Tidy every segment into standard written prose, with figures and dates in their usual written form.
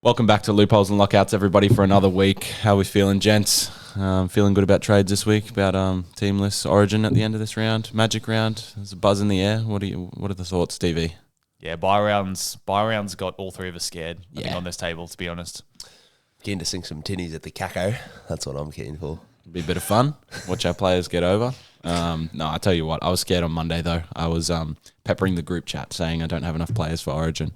Welcome back to Loopholes and Lockouts, everybody, for another week. How are we feeling, gents? Feeling good about trades this week, about teamless Origin at the end of this round, Magic round. There's a buzz in the air. What are the thoughts, Stevie? Yeah, buy rounds got all three of us scared, I think, on this table, to be honest. Keen to sink some tinnies at the caco. That's what I'm keen for. It'll be a bit of fun. Watch our players get over. No, I tell you what, I was scared on Monday, though. I was peppering the group chat saying I don't have enough players for Origin.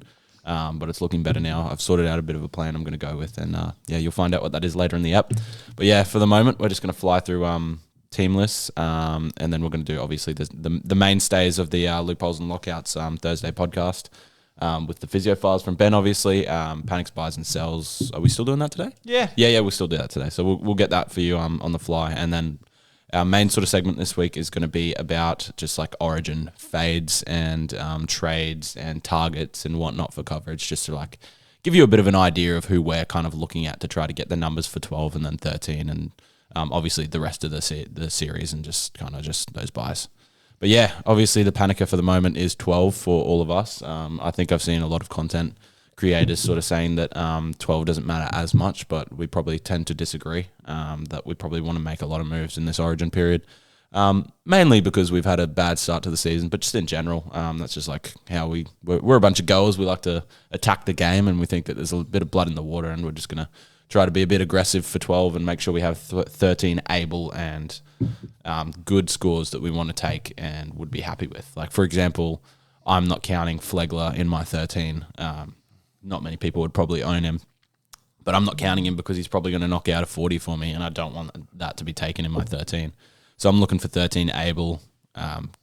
But it's looking better now. I've sorted out a bit of a plan I'm going to go with, and you'll find out what that is later in the app. But yeah, for the moment, we're just going to fly through team lists, and then we're going to do obviously the mainstays of the Loopholes and Lockouts Thursday podcast with the Physio Files from Ben, obviously. Panics, buys, and sells. Are we still doing that today? Yeah, we'll still do that today. So we'll get that for you on the fly, and then our main sort of segment this week is going to be about just like Origin fades and trades and targets and whatnot for coverage, just to like give you a bit of an idea of who we're kind of looking at to try to get the numbers for 12 and then 13 and obviously the rest of the series and just kind of just those buys. But yeah, obviously the panicker for the moment is 12 for all of us. I think I've seen a lot of content creators sort of saying that 12 doesn't matter as much, but we probably tend to disagree, that we probably want to make a lot of moves in this Origin period, mainly because we've had a bad start to the season, but just in general, that's just like how we're a bunch of goers. We like to attack the game, and we think that there's a bit of blood in the water, and we're just going to try to be a bit aggressive for 12 and make sure we have 13 able and good scores that we want to take and would be happy with. Like, for example, I'm not counting Flegler in my 13. Not many people would probably own him, but I'm not counting him because he's probably going to knock out a 40 for me, and I don't want that to be taken in my 13. So I'm looking for 13 able,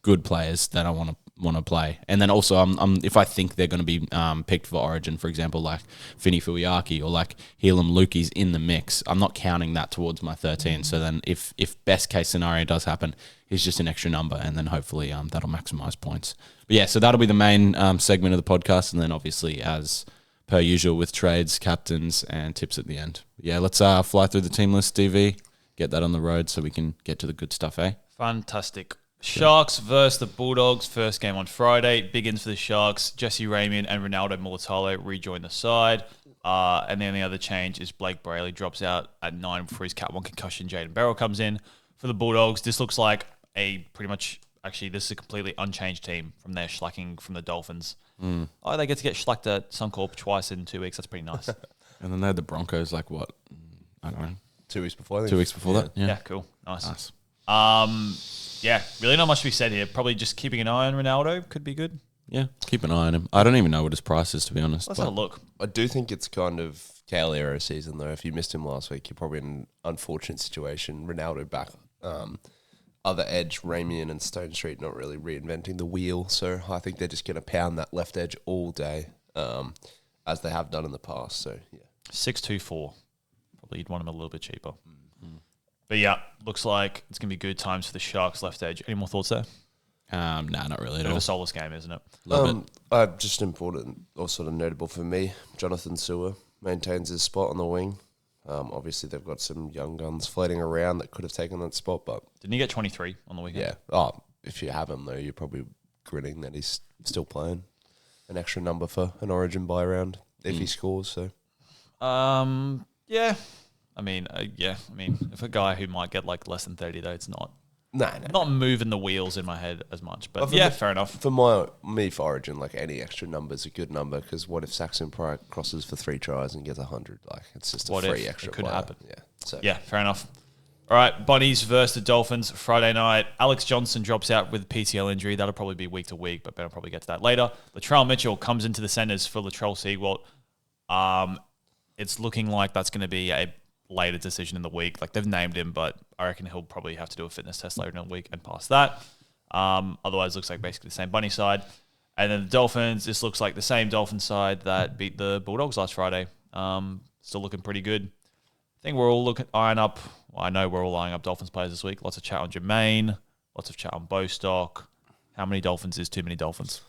good players that I want to play. And then also, I'm if I think they're going to be picked for Origin, for example, like Finny Fuiaki or like Helam Lukey's in the mix, I'm not counting that towards my 13. So then if best case scenario does happen, he's just an extra number, and then hopefully that'll maximize points. But yeah, so that'll be the main segment of the podcast, and then obviously as per usual with trades, captains, and tips at the end. Yeah, let's fly through the team list, DV. Get that on the road so we can get to the good stuff, eh? Fantastic. Sharks versus the Bulldogs. First game on Friday. Big ins for the Sharks. Jesse Ramian and Ronaldo Mulatalo rejoin the side. And the only other change is Blake Brayley drops out at 9 for his Cat 1 concussion. Jaden Barrow comes in. For the Bulldogs, this looks like this is a completely unchanged team from their schlacking from the Dolphins. Oh, they get to get schlacked at Suncorp twice in 2 weeks. That's pretty nice. And then they had the Broncos, like what? I don't know. 2 weeks before. 2 weeks before that? Yeah, cool. Nice. Yeah, really not much to be said here. Probably just keeping an eye on Ronaldo could be good. Yeah, keep an eye on him. I don't even know what his price is, to be honest. Let's have a look. I do think it's kind of Kale era season, though. If you missed him last week, you're probably in an unfortunate situation. Ronaldo back. Other edge, Ramian and Stone Street not really reinventing the wheel. So I think they're just going to pound that left edge all day, as they have done in the past. So, yeah. 624. Probably you'd want him a little bit cheaper. Mm-hmm. But yeah, looks like it's going to be good times for the Sharks left edge. Any more thoughts there? Nah, not really at all. Bit of a soulless game, isn't it? Just important or sort of notable for me, Jonathan Sewer maintains his spot on the wing. Obviously, they've got some young guns floating around that could have taken that spot, but... Didn't he get 23 on the weekend? Yeah. Oh, if you have him, though, you're probably grinning that he's still playing. An extra number for an Origin buy round if he scores, so... Yeah. I mean, if a guy who might get like less than 30, though, it's not... Not moving the wheels in my head as much, but yeah, fair enough. For me, for Origin, like any extra number is a good number, because what if Saxon Pryor crosses for 3 tries and gets 100? Like, it's just a free extra. It could happen. Yeah. So yeah, fair enough. All right, Bunnies versus the Dolphins Friday night. Alex Johnson drops out with PCL injury. That'll probably be week to week, but Ben will probably get to that later. Latrell Mitchell comes into the centres for Latrell Seagwalt. It's looking like that's going to be a later decision in the week. Like, they've named him, but I reckon he'll probably have to do a fitness test later in the week and pass that. Otherwise, it looks like basically the same Bunny side. And then the Dolphins, this looks like the same Dolphins side that beat the Bulldogs last Friday. Still looking pretty good. I think we're all eyeing up. Well, I know we're all eyeing up Dolphins players this week. Lots of chat on Jermaine. Lots of chat on Bostock. How many Dolphins is too many Dolphins?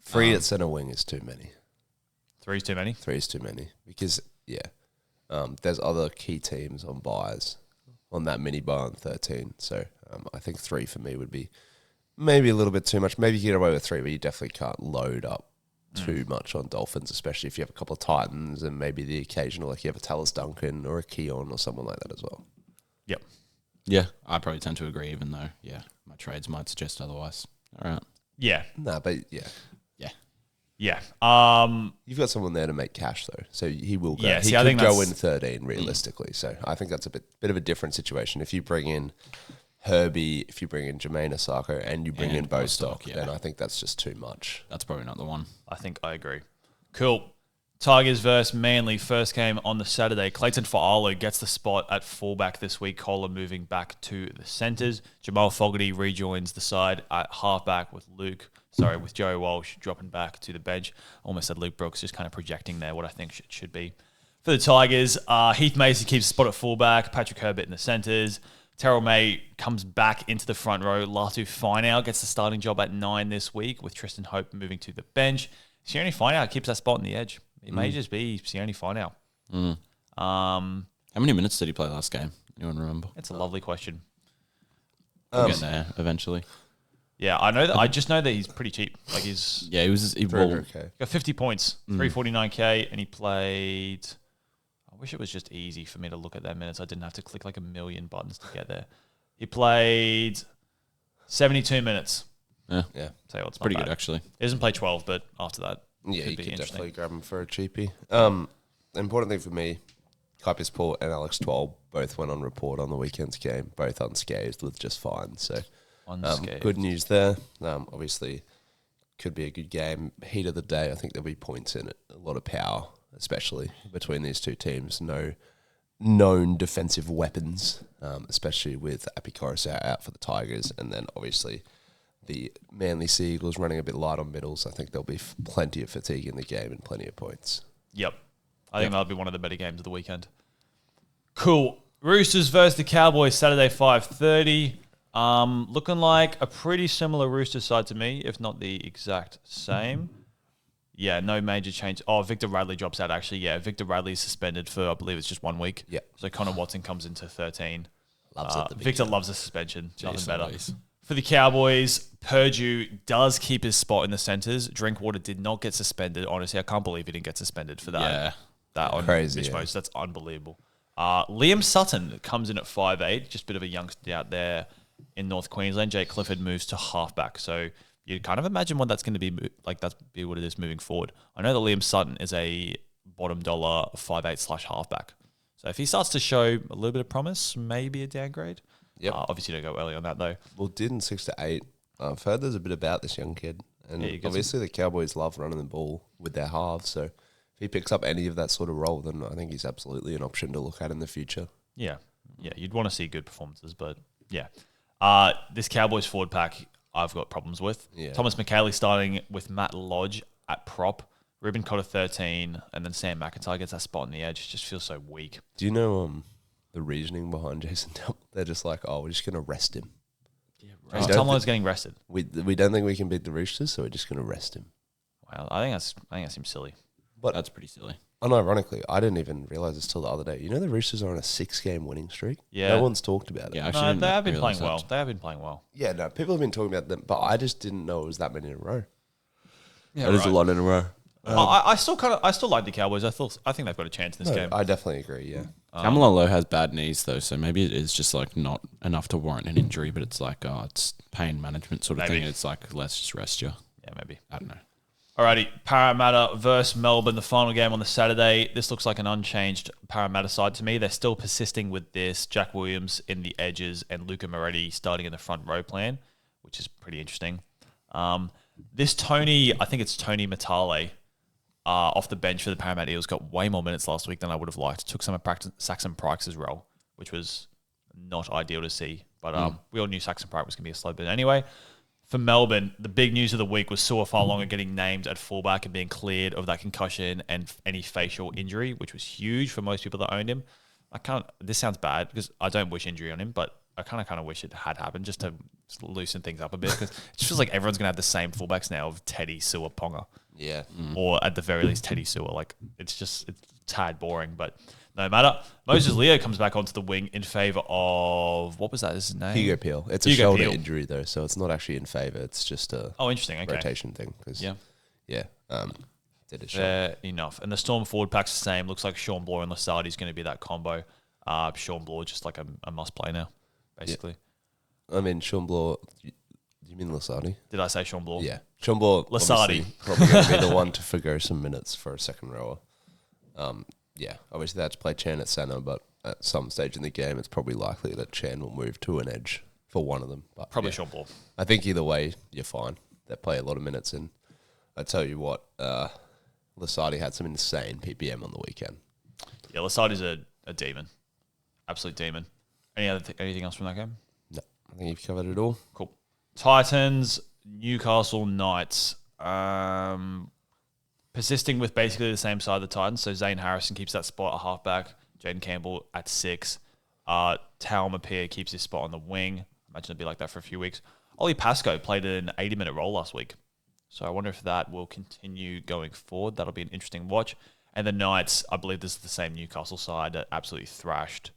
3 at centre wing is too many. 3 is too many? 3 is too many. Because, there's other key teams on buys on that mini buy on 13. So I think 3 for me would be maybe a little bit too much. Maybe you get away with 3, but you definitely can't load up too much on Dolphins, especially if you have a couple of Titans and maybe the occasional, like you have a Tallis Duncan or a Keon or someone like that as well. Yep. Yeah, I probably tend to agree, even though, my trades might suggest otherwise. All right. Yeah. Nah, but yeah. Yeah. You've got someone there to make cash, though, so he will go. Yeah, He I could think go that's- in 13, realistically. So I think that's a bit of a different situation. If you bring in Herbie, if you bring in Jermaine Osako, and you bring And in Bostock, Bostock, then I think that's just too much. That's probably not the one. I think I agree. Cool. Tigers versus Manly, first game on the Saturday. Clayton Fa'alu gets the spot at fullback this week. Kohler moving back to the centres. Jamal Fogarty rejoins the side at halfback with Joey Walsh dropping back to the bench. Almost said Luke Brooks, just kind of projecting there what I think should be. For the Tigers, Heath Macy keeps the spot at fullback. Patrick Herbert in the centres. Terrell May comes back into the front row. Latu Finau gets the starting job at 9 this week, with Tristan Hope moving to the bench. Sione Finau keeps that spot on the edge. It may just be Sione Finau. How many minutes did he play last game? Anyone remember? It's a lovely question. We'll get there eventually. Yeah, I know that. I just know that he's pretty cheap. Like he's Yeah, he Very well, okay. got 50 points, 349k, and he played. I wish it was just easy for me to look at their minutes. I didn't have to click like a million buttons to get there. He played 72 minutes. Yeah, Tell you what's pretty good actually. He doesn't play 12, but after that, Yeah, could you be could interesting. definitely grab him for a cheapie. The important thing for me, Kuipers Port and Alex Twal both went on report on the weekend's game, both unscathed with just fine. So Unscathed. good news there. Obviously, could be a good game. Heat of the day, I think there'll be points in it. A lot of power, especially between these two teams. No known defensive weapons, especially with Api Coruscant out for the Tigers. And then obviously the Manly Sea Eagles running a bit light on middles. I think there'll be plenty of fatigue in the game and plenty of points. Yep. I think that'll be one of the better games of the weekend. Cool. Roosters versus the Cowboys, Saturday 5:30. Looking like a pretty similar Roosters side to me, if not the exact same. Yeah, no major change. Oh, Victor Radley drops out, actually. Yeah, Victor Radley's suspended for, I believe it's just 1 week. Yeah. So Connor Watson comes into 13. Loves it, the big Victor guy. loves a suspension. Nothing Jeez better. Louise. For the Cowboys, Purdue does keep his spot in the centres. Drinkwater did not get suspended. Honestly, I can't believe he didn't get suspended for that. Yeah. That on Crazy, Mitch yeah. Moses. That's unbelievable. Liam Sutton comes in at 5'8", just a bit of a youngster out there in North Queensland. Jake Clifford moves to halfback. So you kind of imagine what that's going to be like. That's be what it is moving forward. I know that Liam Sutton is a bottom dollar 5'8" / halfback. So if he starts to show a little bit of promise, maybe a downgrade. Yep. Obviously, don't go early on that though. Well, didn't 6 to 8. I've heard there's a bit about this young kid. And Yeah, you get obviously the Cowboys love running the ball with their halves. So if he picks up any of that sort of role, then I think he's absolutely an option to look at in the future. Yeah. You'd want to see good performances, but yeah. This Cowboys forward pack, I've got problems with. Yeah. Thomas McKaylee starting with Matt Lodge at prop. Ruben Cotter 13, and then Sam McIntyre gets that spot on the edge. It just feels so weak. Do you know the reasoning behind Jason Temple? They're just like, we're just going to rest him. Jason don't Tomlin's getting rested. We don't think we can beat the Roosters, so we're just going to rest him. Wow, I think that seems silly. But That's pretty silly. unironically, I didn't even realize this till the other day. You know the Roosters are on a 6-game winning streak? Yeah. No one's talked about it. Yeah, No, actually, they have been realise playing well. that. They have been playing well. Yeah, no, people have been talking about them, but I just didn't know it was that many in a row. That is a lot in a row. I still like the Cowboys. I think they've got a chance in this game. I definitely agree, yeah. Tamalolo has bad knees though, so maybe it is just like not enough to warrant an injury, but it's like, it's pain management sort of Maybe. thing. It's like, let's just rest you. Yeah, maybe. I don't know. Alrighty, Parramatta versus Melbourne, the final game on the Saturday. This looks like an unchanged Parramatta side to me. They're still persisting with this Jack Williams in the edges and Luca Moretti starting in the front row plan, which is pretty interesting. This Tony, I think it's Tony Matale, off the bench for the Parramatta Eagles, got way more minutes last week than I would have liked. Took some of Saxon Pryke's role, which was not ideal to see. But we all knew Saxon Pryke was going to be a slow bit anyway. For Melbourne, the big news of the week was Sua Farlonga getting named at fullback and being cleared of that concussion and any facial injury, which was huge for most people that owned him. This sounds bad because I don't wish injury on him, but I kind of wish it had happened just to loosen things up a bit because it just feels like everyone's going to have the same fullbacks now of Teddy, Sua, Ponga. Yeah. Or at the very least Teddy Sua. Like it's tad boring, but no matter. Moses Leo comes back onto the wing in favour of what was that? Is his name? Hugo Peel. It's a Hugo shoulder Peel. injury though, so it's not actually in favour. It's just a Oh, interesting. Okay. rotation thing. Because Yeah. yeah, did a shot. Fair enough. And the Storm forward pack's the same. Looks like Sean Bloor and Lasardi's going to be that combo. Sean Bloor just like a must play now, basically. I mean, Sean Bloor. You mean Lasardi? Did I say Sean Bloor? Yeah, Sean Bloor. Lasardi. Probably going to be the one to forgo some minutes for a second rower. Yeah, obviously they had to play Chan at centre, but at some stage in the game, it's probably likely that Chan will move to an edge for one of them. But Probably Sean Bloor. I think either way, you're fine. They play a lot of minutes, and I tell you what, Lasardi had some insane PPM on the weekend. Yeah, Lasardi's a demon. Absolute demon. Anything else from that game? No, I think you've covered it all. Cool. Titans, Newcastle Knights. Persisting with basically the same side of the Titans. So Zane Harrison keeps that spot at halfback. Jaden Campbell at 6. Tal Mapia keeps his spot on the wing. Imagine it'd be like that for a few weeks. Ollie Pascoe played an 80-minute role last week. So I wonder if that will continue going forward. That'll be an interesting watch. And the Knights, I believe this is the same Newcastle side that absolutely thrashed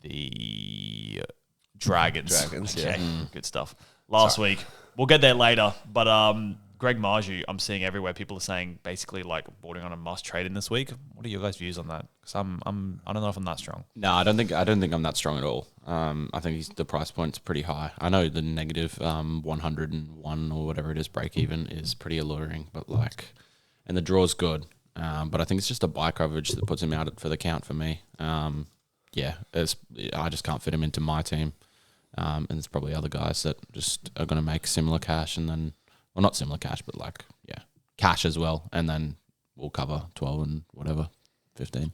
the Dragons. Yeah. Good stuff. Last week. We'll get there later. But Greg Marju, I'm seeing everywhere people are saying basically like bordering on a must trade in this week. What are your guys' views on that? Because I don't know if I'm that strong. No, I don't think I'm that strong at all. I think the price point's pretty high. I know the negative 101 or whatever it is break even is pretty alluring, but and the draw's good. But I think it's just a buy coverage that puts him out for the count for me. I just can't fit him into my team. And there's probably other guys that just are going to make similar cash and then, well, not similar cash, but cash as well. And then we'll cover 12 and whatever, 15.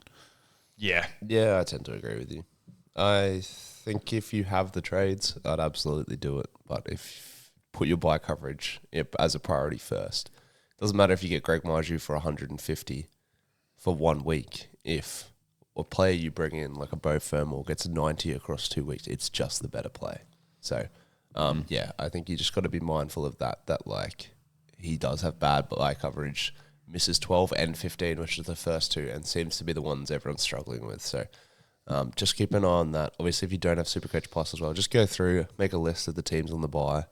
Yeah. Yeah, I tend to agree with you. I think if you have the trades, I'd absolutely do it. But if put your buy coverage as a priority first. Doesn't matter if you get Greg Marju for 150 for 1 week. If a player you bring in like a Beau Fermor gets 90 across 2 weeks, it's just the better play. So, I think you just got to be mindful of that he does have bad buy coverage, misses 12 and 15, which are the first two, and seems to be the ones everyone's struggling with. So just keep an eye on that. Obviously, if you don't have Supercoach Plus as well, just go through, make a list of the teams on the buy.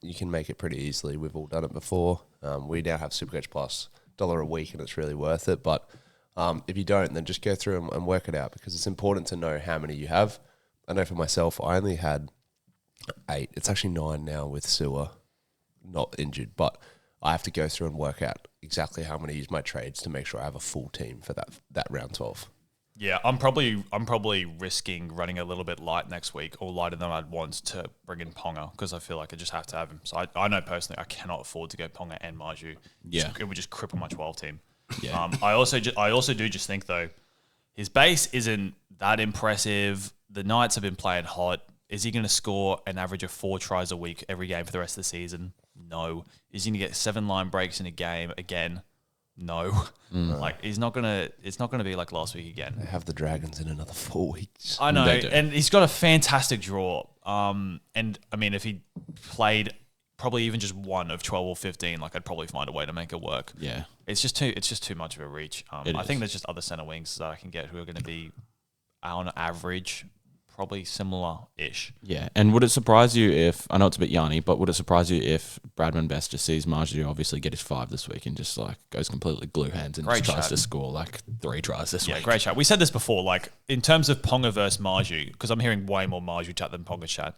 You can make it pretty easily. We've all done it before. We now have Supercoach Plus, $1 a week, and it's really worth it. But if you don't, then just go through and work it out, because it's important to know how many you have. I know for myself, I only had 8. It's actually 9 now with Sewer not injured, but I have to go through and work out exactly how many use my trades to make sure I have a full team for that round 12. Yeah, I'm probably risking running a little bit light next week, or lighter than I'd want, to bring in Ponga, because I feel like I just have to have him. So I know personally I cannot afford to go Ponga and Marju. Yeah, it would just cripple my 12 team. Yeah. I also do just think though, his base isn't that impressive. The Knights have been playing hot. Is he going to score an average of 4 tries a week every game for the rest of the season? No. Is he going to get 7 line breaks in a game again? No. It's not gonna be like last week again. They have the Dragons in another 4 weeks. I know, and he's got a fantastic draw. And I mean, if he played probably even just one of 12 or 15, I'd probably find a way to make it work. Yeah. It's just too much of a reach. I think there's just other center wings that I can get who are going to be on average probably similar-ish. Yeah, and would it surprise you if, I know it's a bit yarny, but would it surprise you if Bradman Best just sees Marju obviously get his 5 this week and just goes completely glue hands and just tries to score 3 tries this week? Yeah, great chat. We said this before, in terms of Ponga versus Marju, because I'm hearing way more Marju chat than Ponga chat.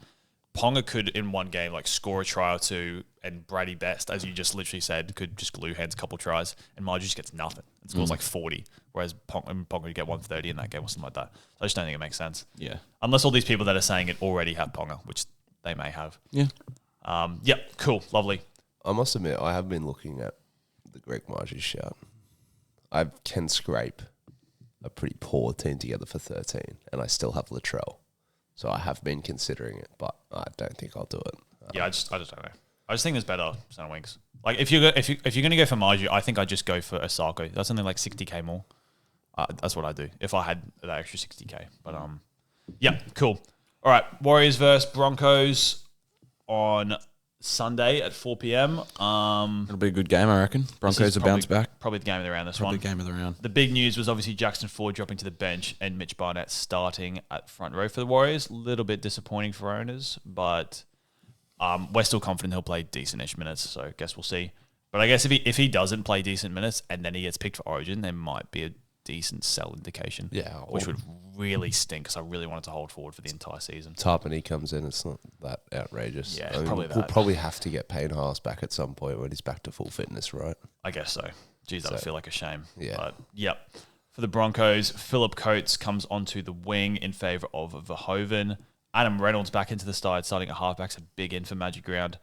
Ponga could, in one game, score a try or 2, and Brady Best, as you just literally said, could just glue hands a couple tries, and Marju just gets nothing and scores 40, whereas Ponga would get 130 in that game or something like that. So I just don't think it makes sense. Yeah. Unless all these people that are saying it already have Ponga, which they may have. Yeah. Yep, cool, lovely. I must admit, I have been looking at the Greg Marju shout. I can scrape a pretty poor team together for 13, and I still have Latrell. So I have been considering it, but I don't think I'll do it. I just don't know. I just think there's better center wings. If you're going to go for Marju, I think I'd just go for Osako. That's only 60k more. That's what I do if I had that extra 60k. But yeah, cool. All right, Warriors versus Broncos on Sunday at 4 p.m. It'll be a good game, I reckon. Broncos will bounce back. Probably the game of the round, this probably one. Game of the round. The big news was obviously Jackson Ford dropping to the bench and Mitch Barnett starting at front row for the Warriors. A little bit disappointing for owners, but we're still confident he'll play decent-ish minutes, so I guess we'll see. But I guess if he doesn't play decent minutes and then he gets picked for Origin, there might be a decent sell indication. Yeah, which would really stink because I really wanted to hold forward for the entire season. Tarpany comes in, it's not that outrageous. Yeah, I mean, probably we'll that. probably have to get Payne Haas back at some point when he's back to full fitness, right? I guess so. Geez, that would feel like a shame. Yeah. But, yep. For the Broncos, Philip Coates comes onto the wing in favour of Verhoeven. Adam Reynolds back into the side, starting at halfback's a big in for Magic Ground.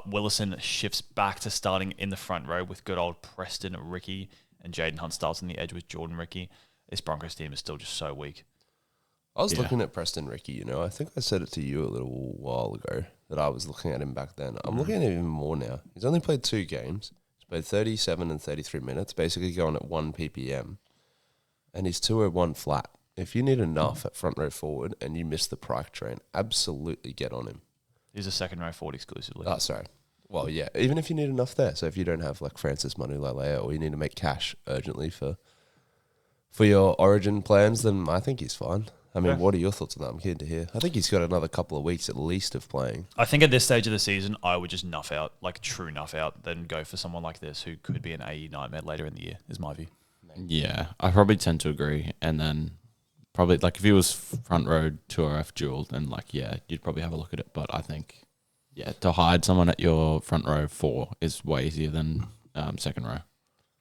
Willison shifts back to starting in the front row with good old Preston Ricky, and Jaden Hunt starts on the edge with Jordan Ricky. This Broncos team is still just so weak. I was looking at Preston Ricky, I think I said it to you a little while ago that I was looking at him back then. I'm looking at him even more now. He's only played 2 games. He's played 37 and 33 minutes, basically going at 1 ppm. And he's 201 flat. If you need enough at front row forward and you miss the Pryke train, absolutely get on him. He's a second row forward exclusively. Oh, sorry. Well, yeah, even if you need enough there. So if you don't have like Francis Manulale or you need to make cash urgently for your Origin plans, then I think he's fine. I mean, what are your thoughts on that? I'm keen to hear. I think he's got another couple of weeks at least of playing. I think at this stage of the season, I would just nuff out, like true nuff out, then go for someone like this who could be an AE nightmare later in the year, is my view. Yeah, I probably tend to agree. And then probably, like, if he was front row 2RF dual, then, like, yeah, you'd probably have a look at it. But I think, yeah, to hide someone at your front row 4 is way easier than second row.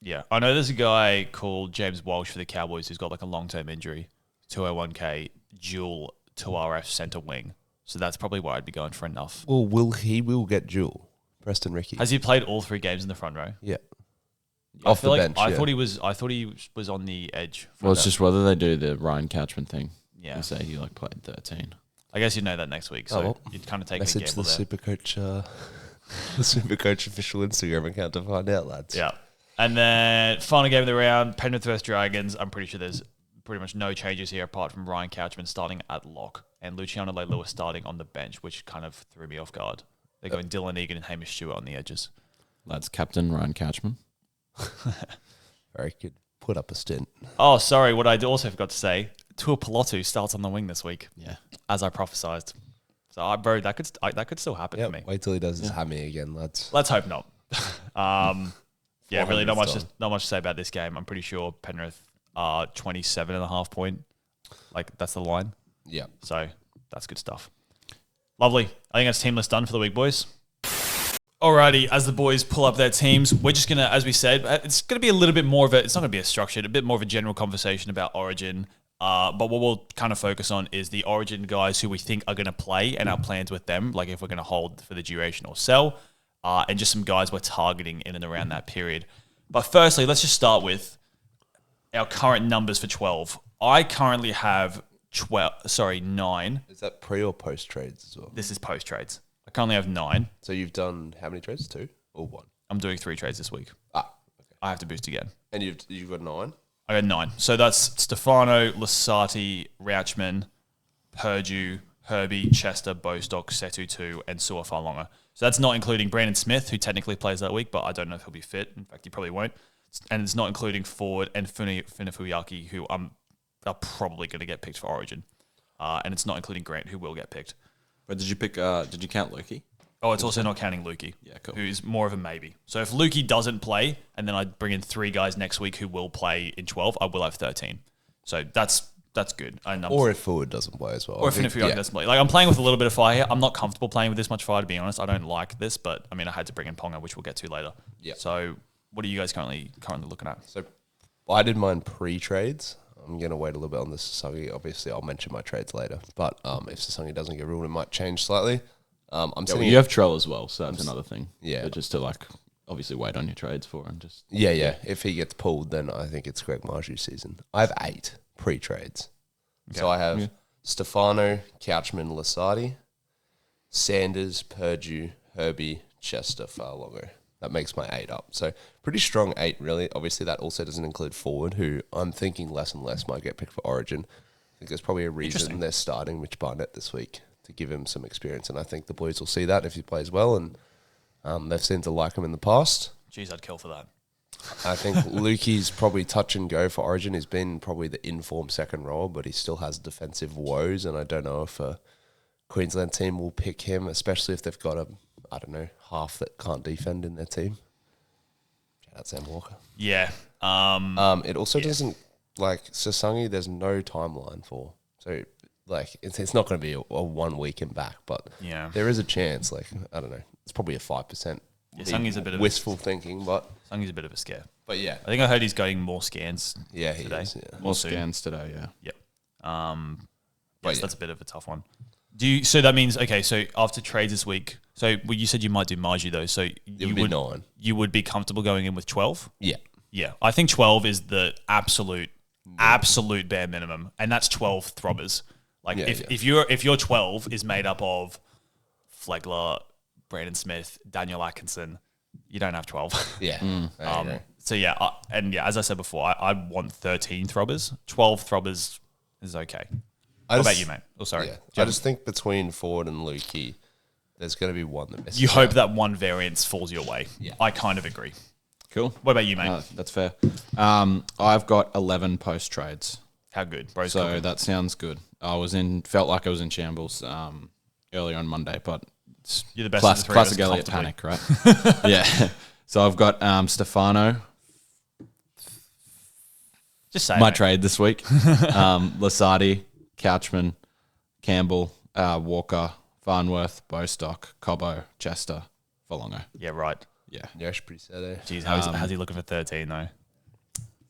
Yeah, I know there's a guy called James Walsh for the Cowboys who's got like a long-term injury, 201k, dual 2RF centre wing. So that's probably why I'd be going for enough. Well, he will get dual. Preston Ricky. Has he played all 3 games in the front row? Yeah. Off the bench. I thought he was on the edge. Well, it's just whether they do the Ryan Couchman thing. Yeah. And say he like played 13. I guess you'd know that next week, so you'd kind of take a message gamble the there. Supercoach, the Supercoach official Instagram account to find out, lads. Yeah. And then final game of the round, Penrith vs Dragons. I'm pretty sure there's pretty much no changes here apart from Ryan Couchman starting at lock and Luciano Leilua starting on the bench, which kind of threw me off guard. They're going Dylan Egan and Hamish Stewart on the edges. That's Captain Ryan Couchman. Very good. Put up a stint. Oh, sorry. What I also forgot to say, Tua Pilotu starts on the wing this week. Yeah. As I prophesized. So, bro, that could still happen for me. Wait till he does his hammy again, lads. Let's hope not. Yeah, really not much to say about this game. I'm pretty sure Penrith are 27.5 point. Like, that's the line. Yeah. So, that's good stuff. Lovely. I think that's team list done for the week, boys. Alrighty, as the boys pull up their teams, we're just going to, as we said, it's going to be a little bit more of it's not going to be a structured, a bit more of a general conversation about Origin. But what we'll kind of focus on is the Origin guys who we think are going to play and our plans with them, like if we're going to hold for the duration or sell, and just some guys we're targeting in and around that period. But firstly, let's just start with our current numbers for 12. I currently have 9. Is that pre or post trades as well? This is post trades. I currently have 9. So you've done how many trades? 2 or 1? I'm doing 3 trades this week. Okay. I have to boost again. And you've got 9? I got 9. So that's Stefano, Lasati, Rauchman, Purdue, Herbie, Chester, Bostock, Setu 2, and Sua Farlonga. So that's not including Brandon Smith, who technically plays that week, but I don't know if he'll be fit. In fact, he probably won't. And it's not including Ford and Funafuyaki, who are probably going to get picked for Origin. And it's not including Grant, who will get picked. But did you count Lukey? Oh, it's also not counting Lukey, who's more of a maybe. So if Lukey doesn't play, and then I bring in 3 guys next week who will play in 12, I will have 13. So that's good. Or if Forward doesn't play as well. Or if Funafuyaki doesn't play. Like, I'm playing with a little bit of fire here. I'm not comfortable playing with this much fire, to be honest. I don't like this, but I mean, I had to bring in Ponga, which we'll get to later. Yeah. So what are you guys currently looking at? So I did mine pre-trades. I'm going to wait a little bit on the Sasagi. Obviously, I'll mention my trades later. But if Sasagi doesn't get ruled, it might change slightly. You have Trell as well, so that's another thing. Yeah. But just to obviously wait on your trades for and just... Yeah. If he gets pulled, then I think it's Greg Marju's season. I have 8 pre-trades. Okay. So I have Stefano, Couchman, Lasati, Sanders, Purdue, Herbie, Chester, Farlongo. That makes my 8 up. So pretty strong 8, really. Obviously, that also doesn't include Forward, who I'm thinking less and less might get picked for Origin. I think there's probably a reason they're starting Mitch Barnett this week to give him some experience. And I think the boys will see that if he plays well. And they've seemed to like him in the past. Jeez, I'd kill for that. I think Lukey's probably touch and go for Origin. He's been probably the in-form second rower, but he still has defensive woes. And I don't know if a Queensland team will pick him, especially if they've got half that can't defend in their team. That's Sam Walker. Yeah. It also doesn't, like, Sasangi, there's no timeline for. So, like, it's not going to be a 1 week and back, but there is a chance. Like, I don't know. It's probably a 5%. Yeah, Sangi's a bit of wistful thinking, but Sangi's a bit of a scare. But yeah, I think I heard he's getting more scans. Yeah, he today. is. Yeah. More scans today, yeah. Yep. But That's a bit of a tough one. So that means, okay, so after trades this week, so you said you might do Margie though, so it would be 9. You would be comfortable going in with 12? Yeah. Yeah. I think 12 is the absolute bare minimum, and that's 12 throbbers. Like if your 12 is made up of Flegler, Brandon Smith, Daniel Atkinson, you don't have 12. Yeah. So yeah, as I said before, I want 13 throbbers. 12 throbbers is okay. What about you, mate? Oh, sorry. Yeah. I just think between Ford and Lukey, there's going to be one that misses. You hope that one variance falls your way. Yeah. I kind of agree. Cool. What about you, mate? That's fair. I've got 11 post trades. How good? Bro's So cooking. that sounds good. Felt like I was in shambles earlier on Monday, but You're the best of the three of us classic Elliot comfortably. panic, right? Yeah. So I've got Stefano, Just say my it. trade this week. Lasardi, Couchman, Campbell, Walker, Farnworth, Bostock, Cobbo, Chester, Folongo. Yeah, right. Yeah. Yeah, it's pretty sad, eh? Jeez, how's he looking for 13 though?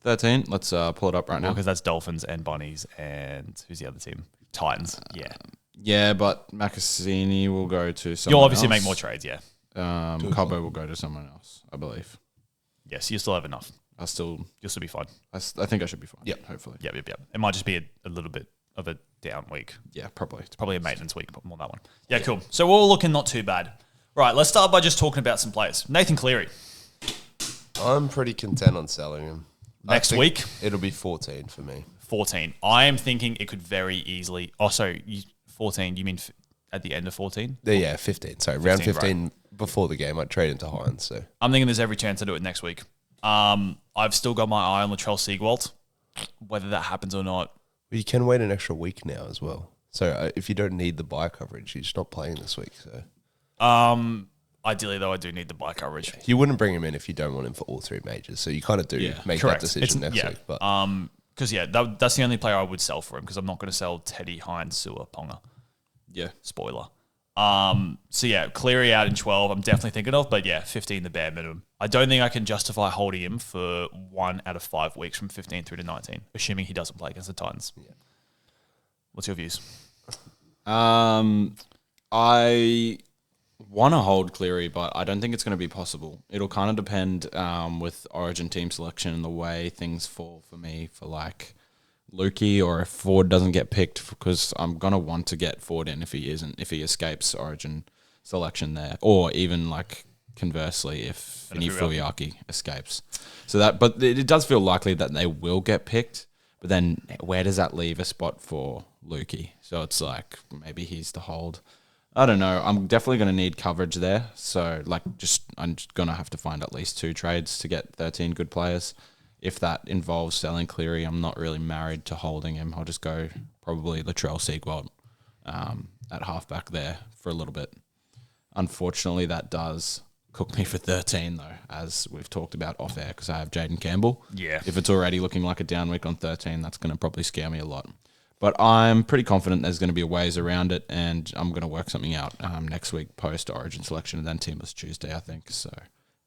13. Let's pull it up right now. Because that's Dolphins and Bunnies and who's the other team? Titans. Yeah. Yeah, but Macassini will go to someone You'll obviously else. make more trades, yeah. Cobbo will go to someone else, I believe. Yes, you still have enough. You'll still be fine. I think I should be fine. Yeah. Hopefully. Yep. It might just be a little bit of a down week. Yeah, probably. It's probably a maintenance week, but more that one. Yeah, cool. So we're all looking not too bad. Right, let's start by just talking about some players. Nathan Cleary. I'm pretty content on selling him. Next I think week? It'll be 14 for me. 14. I am thinking it could very easily... Oh, sorry, 14. You mean at the end of 14? Yeah, 15. Sorry, round 15 before the game. I'd trade into Hines. So I'm thinking there's every chance I do it next week. I've still got my eye on Latrell Siegwalt. Whether that happens or not... you can wait an extra week now as well. So if you don't need the buy coverage, he's not playing this week. So ideally, though, I do need the buy coverage. you wouldn't bring him in if you don't want him for all 3 majors. So you kind of do make Correct. that decision next week. But because that's the only player I would sell for him because I'm not going to sell Teddy, Hines, Sewer, Ponga. Yeah. Spoiler. So yeah, Cleary out in 12. I'm definitely thinking of, but yeah, 15 the bare minimum. I don't think I can justify holding him for 1 out of 5 weeks from 15 through to 19, assuming he doesn't play against the Titans. Yeah. What's your views? I want to hold Cleary, but I don't think it's going to be possible. It'll kind of depend with Origin team selection and the way things fall for me for like Lukey or if Ford doesn't get picked because I'm going to want to get Ford in if he escapes Origin selection there, or even like conversely if Vinny Fuliaki escapes. But it does feel likely that they will get picked, but then where does that leave a spot for Lukey? So it's like maybe he's the hold. I don't know. I'm definitely going to need coverage there. So I'm just going to have to find at least 2 trades to get 13 good players. If that involves selling Cleary, I'm not really married to holding him. I'll just go probably Latrell Siegwalt at halfback there for a little bit. Unfortunately, that does cook me for 13 though, as we've talked about off air because I have Jaden Campbell. Yeah. If it's already looking like a down week on 13, that's going to probably scare me a lot. But I'm pretty confident there's going to be ways around it, and I'm going to work something out next week post Origin selection and then Teamless Tuesday, I think. So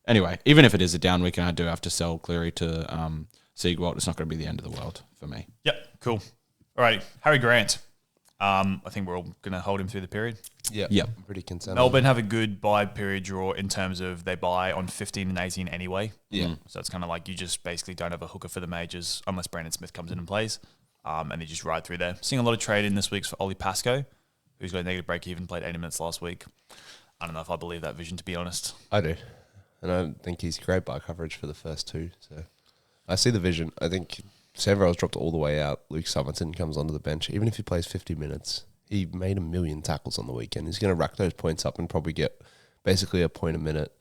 anyway, even if it is a down week and I do have to sell Cleary to Siegwalt, it's not going to be the end of the world for me. Yep, cool. All right, Harry Grant. I think we're all going to hold him through the period. Yep. I'm pretty content. Melbourne have a good buy period draw in terms of they buy on 15 and 18 anyway. Yeah. So it's kind of like you just basically don't have a hooker for the majors unless Brandon Smith comes in and plays. And they just ride through there. Seeing a lot of trade in this week's for Ollie Pascoe, who's got a negative break even, played 80 minutes last week. I don't know if I believe that vision, to be honest. I do. And I think he's great by coverage for the first 2. So I see the vision. I think Severell's dropped all the way out. Luke Summerton comes onto the bench. Even if he plays 50 minutes, he made 1 million tackles on the weekend. He's going to rack those points up and probably get basically a point a minute.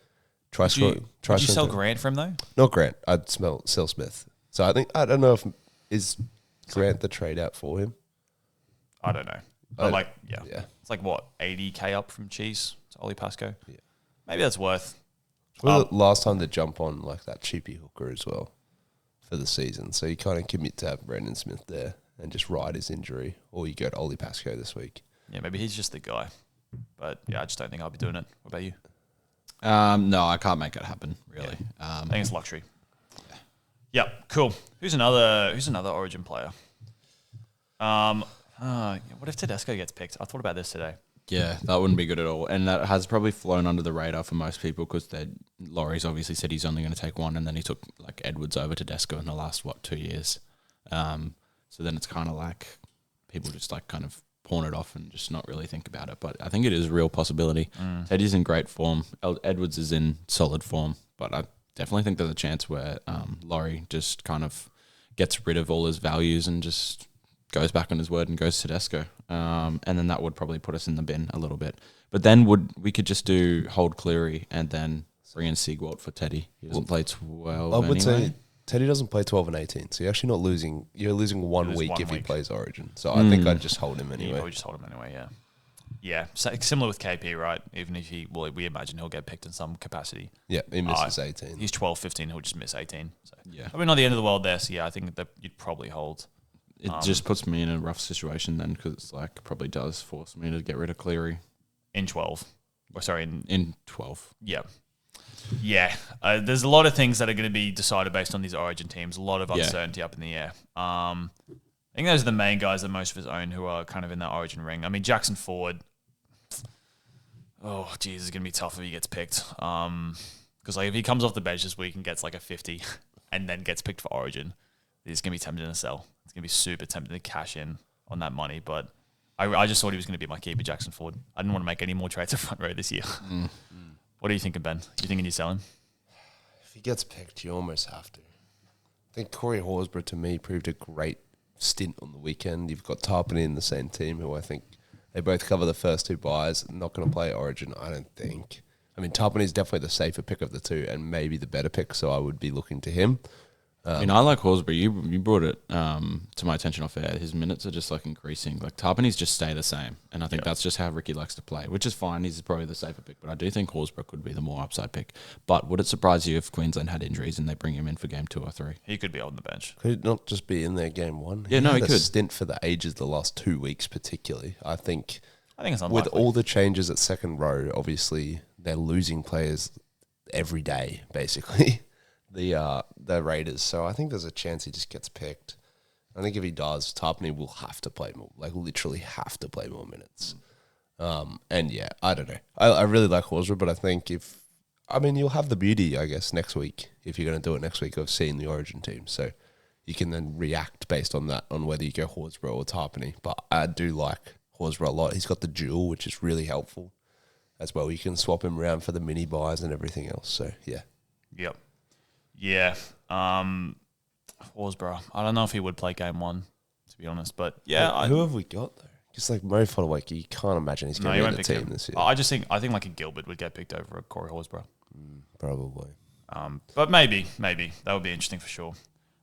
Would you sell Grant for him, though? Not Grant. I'd sell Smith. So I don't know if... Is Grant the trade out for him? I don't know. But yeah. It's like, what, 80K up from Cheese to Ollie Pascoe? Yeah. Maybe that's worth Well, the last time to jump on like that cheapy hooker as well for the season. So you kind of commit to have Brendan Smith there and just ride his injury, or you go to Ollie Pascoe this week. Yeah, maybe he's just the guy. But yeah, I just don't think I'll be doing it. What about you? No, I can't make it happen, really. I think it's luxury. Yep, cool. Who's another Origin player? What if Tedesco gets picked? I thought about this today. Yeah, that wouldn't be good at all. And that has probably flown under the radar for most people because Laurie's obviously said he's only going to take one, and then he took like Edwards over Tedesco in the last, 2 years. So then it's kind of like people just like kind of pawn it off and just not really think about it. But I think it is a real possibility. Teddy's in great form. Edwards is in solid form. But I definitely think there's a chance where Laurie just kind of gets rid of all his values and just goes back on his word and goes to Tedesco. And then that would probably put us in the bin a little bit. But then we could just hold Cleary and then bring in Siegwald for Teddy. He doesn't play 12 I would anyway. say Teddy doesn't play 12 and 18, so you're actually not losing. You're losing one week if he plays Origin. So I think I'd just hold him anyway. Yeah, probably just hold him anyway, yeah. Yeah, so similar with KP, right? Even if we imagine he'll get picked in some capacity. Yeah, he misses 18. He's 12, 15, he'll just miss 18. So Yeah. I mean, not the end of the world there, so yeah, I think that you'd probably hold. It just puts me in a rough situation then because it's like probably does force me to get rid of Cleary. In 12. Or sorry, in 12. Yeah. Yeah. There's a lot of things that are going to be decided based on these Origin teams. A lot of uncertainty up in the air. I think those are the main guys that most of us own who are kind of in that Origin ring. I mean, Jackson Ford. Oh, geez, it's going to be tough if he gets picked. Because like if he comes off the bench this week and gets like a 50 and then gets picked for Origin, he's going to be tempted to sell. It's going to be super tempted to cash in on that money. But I just thought he was going to be my keeper, Jackson Ford. I didn't want to make any more trades at front row this year. What are you thinking, Ben? You thinking you sell him? If he gets picked, you almost have to. I think Corey Horsburgh, to me, proved a great stint on the weekend. You've got Tarpany in the same team, who I think they both cover the first two buys. Not going to play Origin, I don't think. I mean, Tarpany is definitely the safer pick of the two and maybe the better pick, so I would be looking to him. I mean, I like Horsburgh. You brought it to my attention off air. His minutes are just like increasing. Like Tarpany's just stay the same, and I think that's just how Ricky likes to play, which is fine. He's probably the safer pick, but I do think Horsburgh could be the more upside pick. But would it surprise you if Queensland had injuries and they bring him in for game 2 or 3? He could be on the bench. Could it not just be in there game 1? Yeah, no, he could. Stint for the ages the last 2 weeks, particularly. I think it's unlikely. with all the changes at second row, obviously they're losing players every day, basically. The Raiders. So I think there's a chance he just gets picked. I think if he does, Tarpany will have to play more, like literally have to play more minutes. And yeah, I don't know. I really like Horsburgh, but I think you'll have the beauty, I guess, next week, if you're going to do it next week, of seeing the Origin team. So you can then react based on that, on whether you go Horsburgh or Tarpany. But I do like Horsburgh a lot. He's got the dual, which is really helpful as well. You can swap him around for the mini buys and everything else. So yeah. Yep. Yeah. Horsburgh. I don't know if he would play game 1, to be honest. But yeah. Who have we got though? Just like Mo Followake, you can't imagine he's going to be in the team this year. I think like a Gilbert would get picked over a Corey Horsburgh. Probably. But maybe. That would be interesting for sure.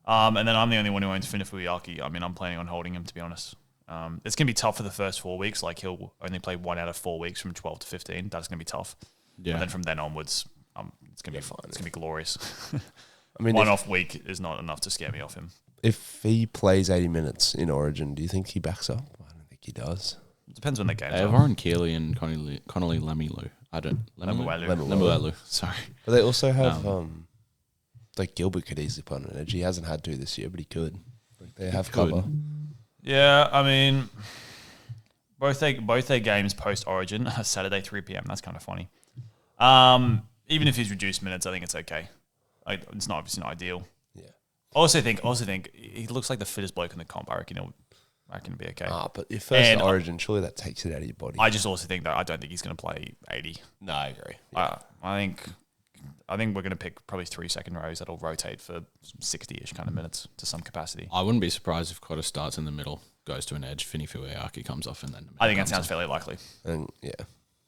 And then I'm the only one who owns Finifuyaki. I mean, I'm planning on holding him, to be honest. It's going to be tough for the first 4 weeks. Like, he'll only play 1 out of 4 weeks from 12 to 15. That's going to be tough. Yeah. And then from then onwards, it's going to be fine. It's going to be glorious. I mean, one off week is not enough to scare me off him. If he plays 80 minutes in Origin, do you think he backs up? I don't think he does. It depends when the game's They have Warren Keeley and Connolly Lemilu. Lemuelu. Sorry. But they also have, like Gilbert could easily put on an edge. He hasn't had to this year, but he could. Like they have cover. Yeah, I mean, both their games post Origin are Saturday 3 p.m. That's kind of funny. Even if he's reduced minutes, I think it's okay. It's not obviously not ideal. Yeah. I also think he looks like the fittest bloke in the comp. I reckon it'll be okay. But your first Origin, surely that takes it out of your body. I just also think that I don't think he's going to play 80. No, I agree. Yeah. I think we're going to pick probably 3 second rows that'll rotate for 60-ish kind of minutes to some capacity. I wouldn't be surprised if Cotter starts in the middle, goes to an edge, Finifuyaki comes off, and then I think that sounds fairly likely. And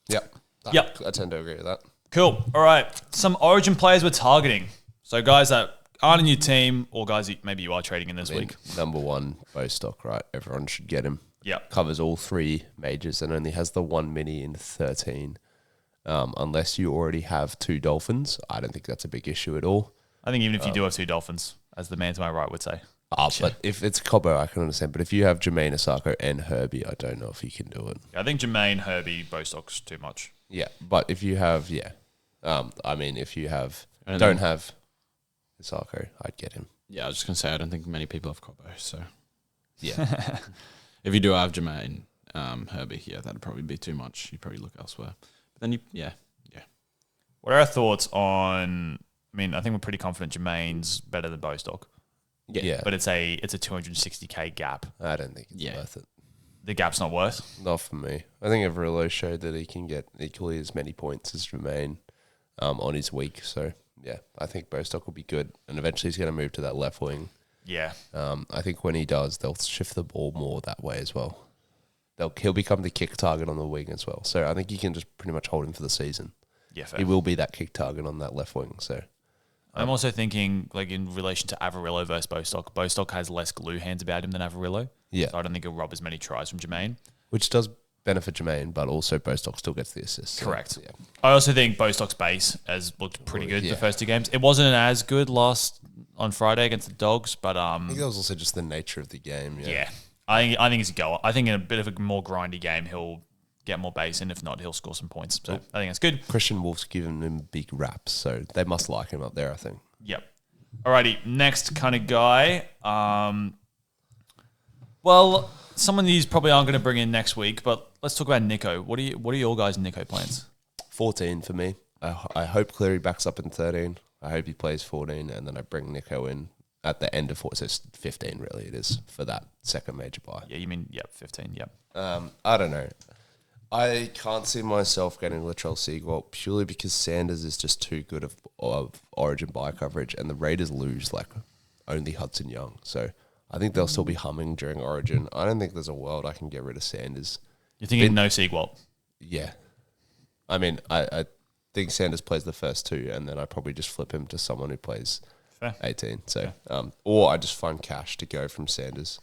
Yep. Yep. I tend to agree with that. Cool. All right. Some Origin players we're targeting. So guys that aren't in your team or guys that maybe you are trading in this week. Number 1, Bostock, right? Everyone should get him. Yep. Covers all 3 majors and only has the 1 mini in 13. unless you already have 2 Dolphins. I don't think that's a big issue at all. I think even if you do have 2 Dolphins, as the man to my right would say. But if it's Cobbo, I can understand. But if you have Jermaine Asako and Herbie, I don't know if you can do it. I think Jermaine, Herbie, Bostock's too much. Yeah, but if you have, if you don't have Asako, I'd get him. Yeah, I was just going to say, I don't think many people have Cobbo, so. Yeah. If you do have Jermaine, Herbie, that'd probably be too much. You'd probably look elsewhere. But then What are our thoughts on, I think we're pretty confident Jermaine's better than Bostock. Yeah. But it's a 260k gap. I don't think it's worth it. The gap's not worth? Not for me. I think Averillo showed that he can get equally as many points as Jermaine on his week. So, yeah, I think Bostock will be good. And eventually he's going to move to that left wing. Yeah. I think when he does, they'll shift the ball more that way as well. He'll become the kick target on the wing as well. So I think you can just pretty much hold him for the season. Yeah, fair. He will be that kick target on that left wing. So I'm also thinking, like, in relation to Averillo versus Bostock, Bostock has less glue hands about him than Averillo. Yeah. So I don't think he'll rob as many tries from Jermaine. Which does benefit Jermaine, but also Bostock still gets the assist. Correct. So, yeah. I also think Bostock's base has looked pretty good the first 2 games. It wasn't as good on Friday against the Dogs, but I think that was also just the nature of the game. yeah. I think he's a goer. I think in a bit of a more grindy game, he'll get more base, and if not, he'll score some points. So I think that's good. Christian Wolf's given him big raps, so they must like him up there, I think. Yep. Alrighty, next kind of guy. Well, someone these probably aren't going to bring in next week, but let's talk about Nico. What are your guys' Nico plans? 14 for me. I hope Cleary backs up in 13. I hope he plays 14, and then I bring Nico in at the end of 14. So it's 15, really, it is, for that second major buy. Yeah, you mean, 15, yep. I don't know. I can't see myself getting Latrell Seagull purely because Sanders is just too good of Origin buy coverage, and the Raiders lose like only Hudson Young. So I think they'll still be humming during Origin. I don't think there's a world I can get rid of Sanders. You're thinking no Seagull? Yeah. I think Sanders plays the first 2, and then I probably just flip him to someone who plays 18. So, or I just find cash to go from Sanders.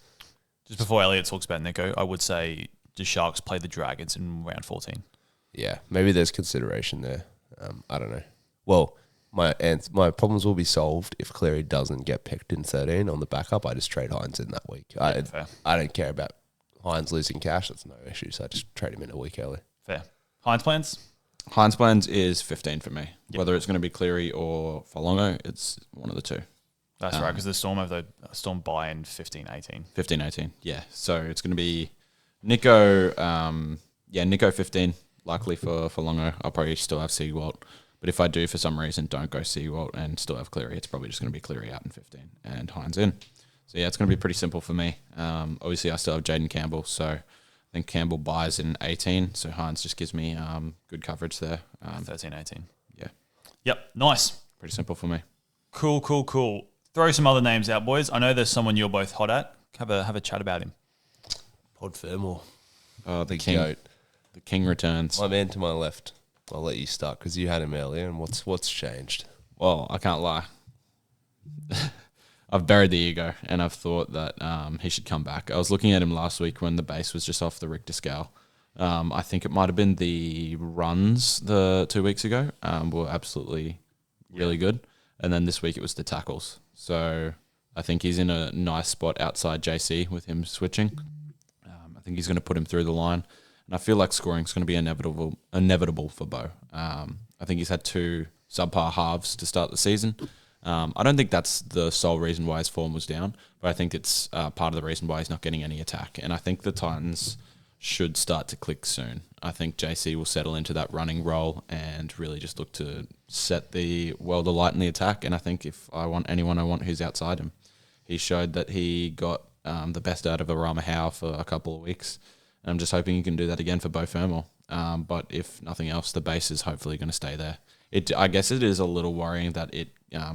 Just before Elliot talks about Nico, I would say the Sharks play the Dragons in round 14. Yeah, maybe there's consideration there. I don't know. Well, my problems will be solved if Cleary doesn't get picked in 13 on the backup. I just trade Hines in that week. I don't care about Hines losing cash. That's no issue. So I just trade him in a week early. Fair. Hines plans? Hines plans is 15 for me. Yep. Whether it's going to be Cleary or Falongo, it's one of the 2. That's right, because the Storm have the Storm buy in 15-18. 15-18, yeah. So it's going to be Nico, Nico 15, likely for Falongo. I'll probably still have Seawalt. But if I do, for some reason, don't go Seawalt and still have Cleary, it's probably just going to be Cleary out in 15 and Hines in. So, yeah, it's going to be pretty simple for me. Obviously, I still have Jaden Campbell, so I think Campbell buys in 18, so Hines just gives me good coverage there. 13-18. Yeah. Yep, nice. Pretty simple for me. Cool. Throw some other names out, boys. I know there's someone you're both hot at. Have a chat about him. Pod Fermor. The king. Goat. The king returns. My man to my left. I'll let you start because you had him earlier. And what's changed? Well, I can't lie. I've buried the ego, and I've thought that he should come back. I was looking at him last week when the base was just off the Richter scale. I think it might have been the runs the 2 weeks ago were absolutely really good. And then this week it was the tackles. So I think he's in a nice spot outside JC with him switching. I think he's going to put him through the line. And I feel like scoring is going to be inevitable for Bo. I think he's had 2 subpar halves to start the season. I don't think that's the sole reason why his form was down, but I think it's part of the reason why he's not getting any attack. And I think the Titans should start to click soon. I think JC will settle into that running role and really just look to set the world alight in the attack. And I think if I want anyone, I want who's outside him. He showed that he got the best out of Arama Howe for a couple of weeks. And I'm just hoping he can do that again for Bo Fermor. But if nothing else, the base is hopefully going to stay there. I guess it is a little worrying that it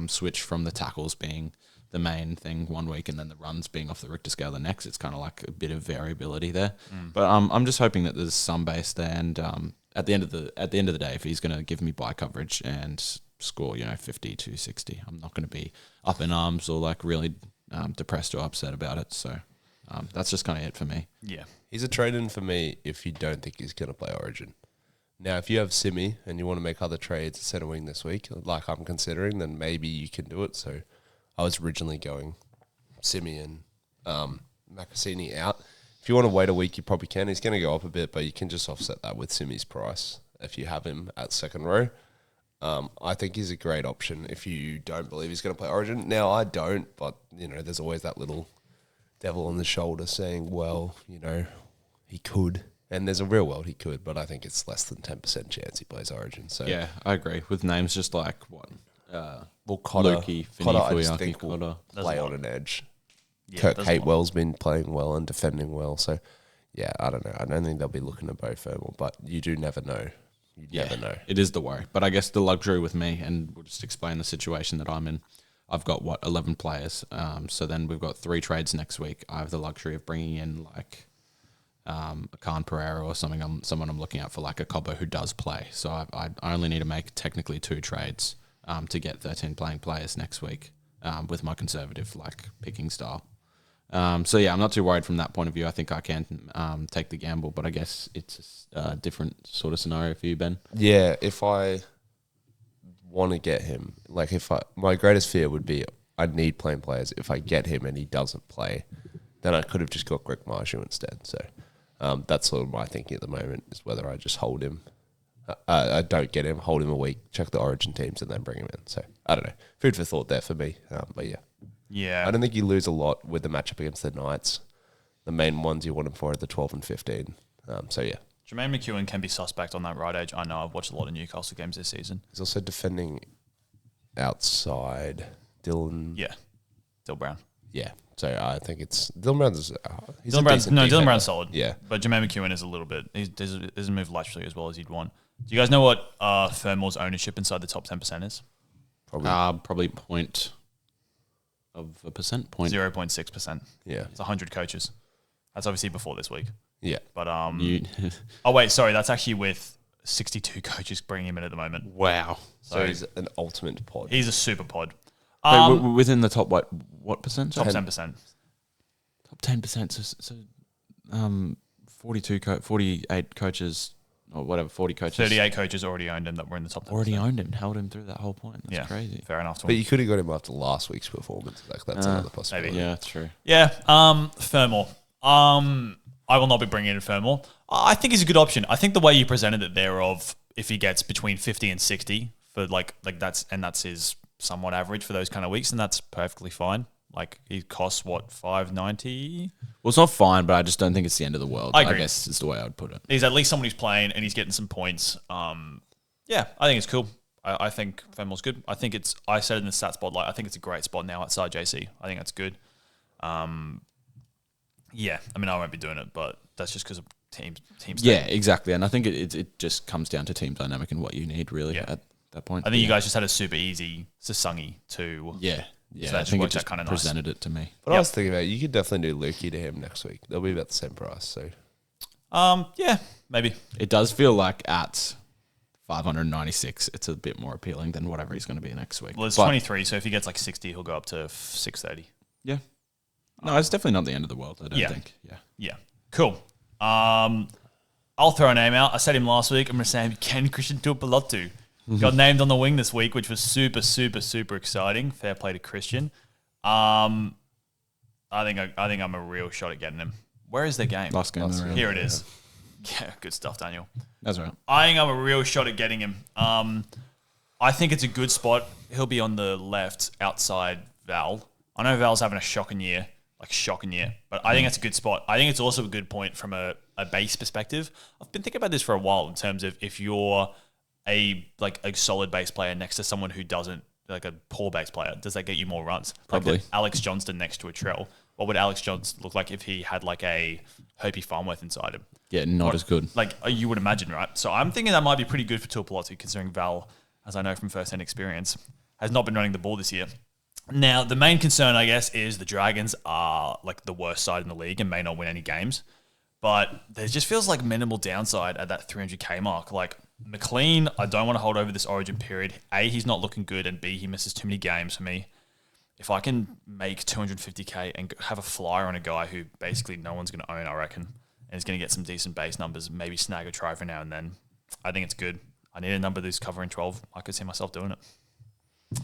switched from the tackles being the main thing one week and then the runs being off the Richter scale the next. It's kind of like a bit of variability there. But I'm just hoping that there's some base there. And at the end of the day, if he's going to give me buy coverage and score 50 to 60, I'm not going to be up in arms or like really depressed or upset about it. So that's just kind of it for me. Yeah. He's a trade-in for me if you don't think he's going to play Origin. Now, if you have Simi and you want to make other trades at centre wing this week, like I'm considering, then maybe you can do it. So I was originally going Simi and Macassini out. If you want to wait a week, you probably can. He's going to go up a bit, but you can just offset that with Simi's price if you have him at second row. I think he's a great option if you don't believe he's going to play Origin. Now, I don't, but, there's always that little devil on the shoulder saying, well, he could. And there's a real world he could, but I think it's less than 10% chance he plays Origin. So Yeah, I agree. With names just like what? Cotter, Lukey, Cotter, I just Fuyaki, think will Cotter. play on an edge. Yeah, Kirk there's a lot. Hatewell's been playing well and defending well. So, yeah, I don't know. I don't think they'll be looking at Bo Fermel, but you do never know. You never know. It is the worry. But I guess the luxury with me, and we'll just explain the situation that I'm in. I've got, 11 players. So then we've got 3 trades next week. I have the luxury of bringing in, a Khan Pereira or someone I'm looking at for like a Cobbo who does play. So I only need to make technically 2 trades to get 13 playing players next week with my conservative picking style. So yeah, I'm not too worried from that point of view. I think I can take the gamble, but I guess it's a different sort of scenario for you, Ben. Yeah, if I want to get him, my greatest fear would be I need playing players. If I get him and he doesn't play, then I could have just got Greg Marshu instead. So that's sort of my thinking at the moment is whether I just hold him. I don't get him, hold him a week, check the Origin teams, and then bring him in. So I don't know. Food for thought there for me. But yeah. Yeah. I don't think you lose a lot with the matchup against the Knights. The main ones you want him for are the 12 and 15. So yeah. Jermaine McEwen can be suspect on that right edge. I know I've watched a lot of Newcastle games this season. He's also defending outside Dylan. Yeah. Dill Brown. Yeah. So I think it's Dylan Brown's. Dylan Brown's solid. Yeah. But Jermaine McEwen is a little bit. He doesn't move laterally as well as you'd want. Do you guys know what Fermal's ownership inside the top 10% is? Probably point of a percent. 0.6%. Yeah. It's 100 coaches. That's obviously before this week. Yeah. But oh wait, sorry, that's actually with 62 coaches bringing him in at the moment. Wow. So he's an ultimate pod. He's a super pod. Within the top what percent? Top 10%. Top 10%. So 48 coaches or whatever, 40 coaches. 38 coaches already owned him that were in the top 10%. Already owned him, held him through that whole point. That's crazy. Fair enough. But you could have got him after last week's performance. That's another possibility. maybe. Yeah, that's true. Yeah, Fermal. I will not be bringing in Fermal. I think he's a good option. I think the way you presented it there of if he gets between 50 and 60 for that's his somewhat average for those kind of weeks, and that's perfectly fine. He costs what, $5.90? Well, it's not fine, but I just don't think it's the end of the world. I agree. I guess is the way I would put it. He's at least someone who's playing and he's getting some points. Yeah, I think it's cool. I think Fermal's good. I think I said it in the stat spotlight, I think it's a great spot now outside JC. I think that's good. Yeah, I mean, I won't be doing it, but that's just because of team Yeah, exactly. And I think it just comes down to team dynamic and what you need really at that point. I think you guys just had a super easy Sasungi too. Yeah. So that I think it worked out just kinda nice. presented it to me. But I was thinking about you could definitely do Lukey to him next week. They'll be about the same price. So Yeah, maybe. It does feel like at 596, it's a bit more appealing than whatever he's going to be next week. Well, it's But 23, so if he gets 60, he'll go up to 630. Yeah. No, it's definitely not the end of the world, I don't Yeah. think. Yeah. Yeah, cool. I'll throw a name out. I said him last week. I'm going to say him again. Christian Tuipulotu got named on the wing this week, which was super, super, super exciting. Fair play to Christian. I think I'm a real shot at getting him. Where is their game? Last game. Here it is. Yeah, good stuff, Daniel. That's right. I think I'm a real shot at getting him. I think it's a good spot. He'll be on the left outside Val. I know Val's having a shocking year, but I think it's a good spot. I think it's also a good point from a base perspective. I've been thinking about this for a while in terms of if you're a solid base player next to someone who doesn't, like a poor base player, does that get you more runs? Probably. Like Alex Johnston next to a Trell. What would Alex Johnston look like if he had a Hopi Farmworth inside him? Yeah, not as good. You would imagine, right? So I'm thinking that might be pretty good for Tuipulotu, considering Val, as I know from first-hand experience, has not been running the ball this year. Now, the main concern, I guess, is the Dragons are the worst side in the league and may not win any games. But there just feels like minimal downside at that 300k mark. McLean, I don't want to hold over this Origin period. A, he's not looking good, and B, he misses too many games for me. If I can make 250k and have a flyer on a guy who basically no one's going to own, I reckon, and is going to get some decent base numbers, maybe snag a try for now and then, I think it's good. I need a number that's covering 12. I could see myself doing it.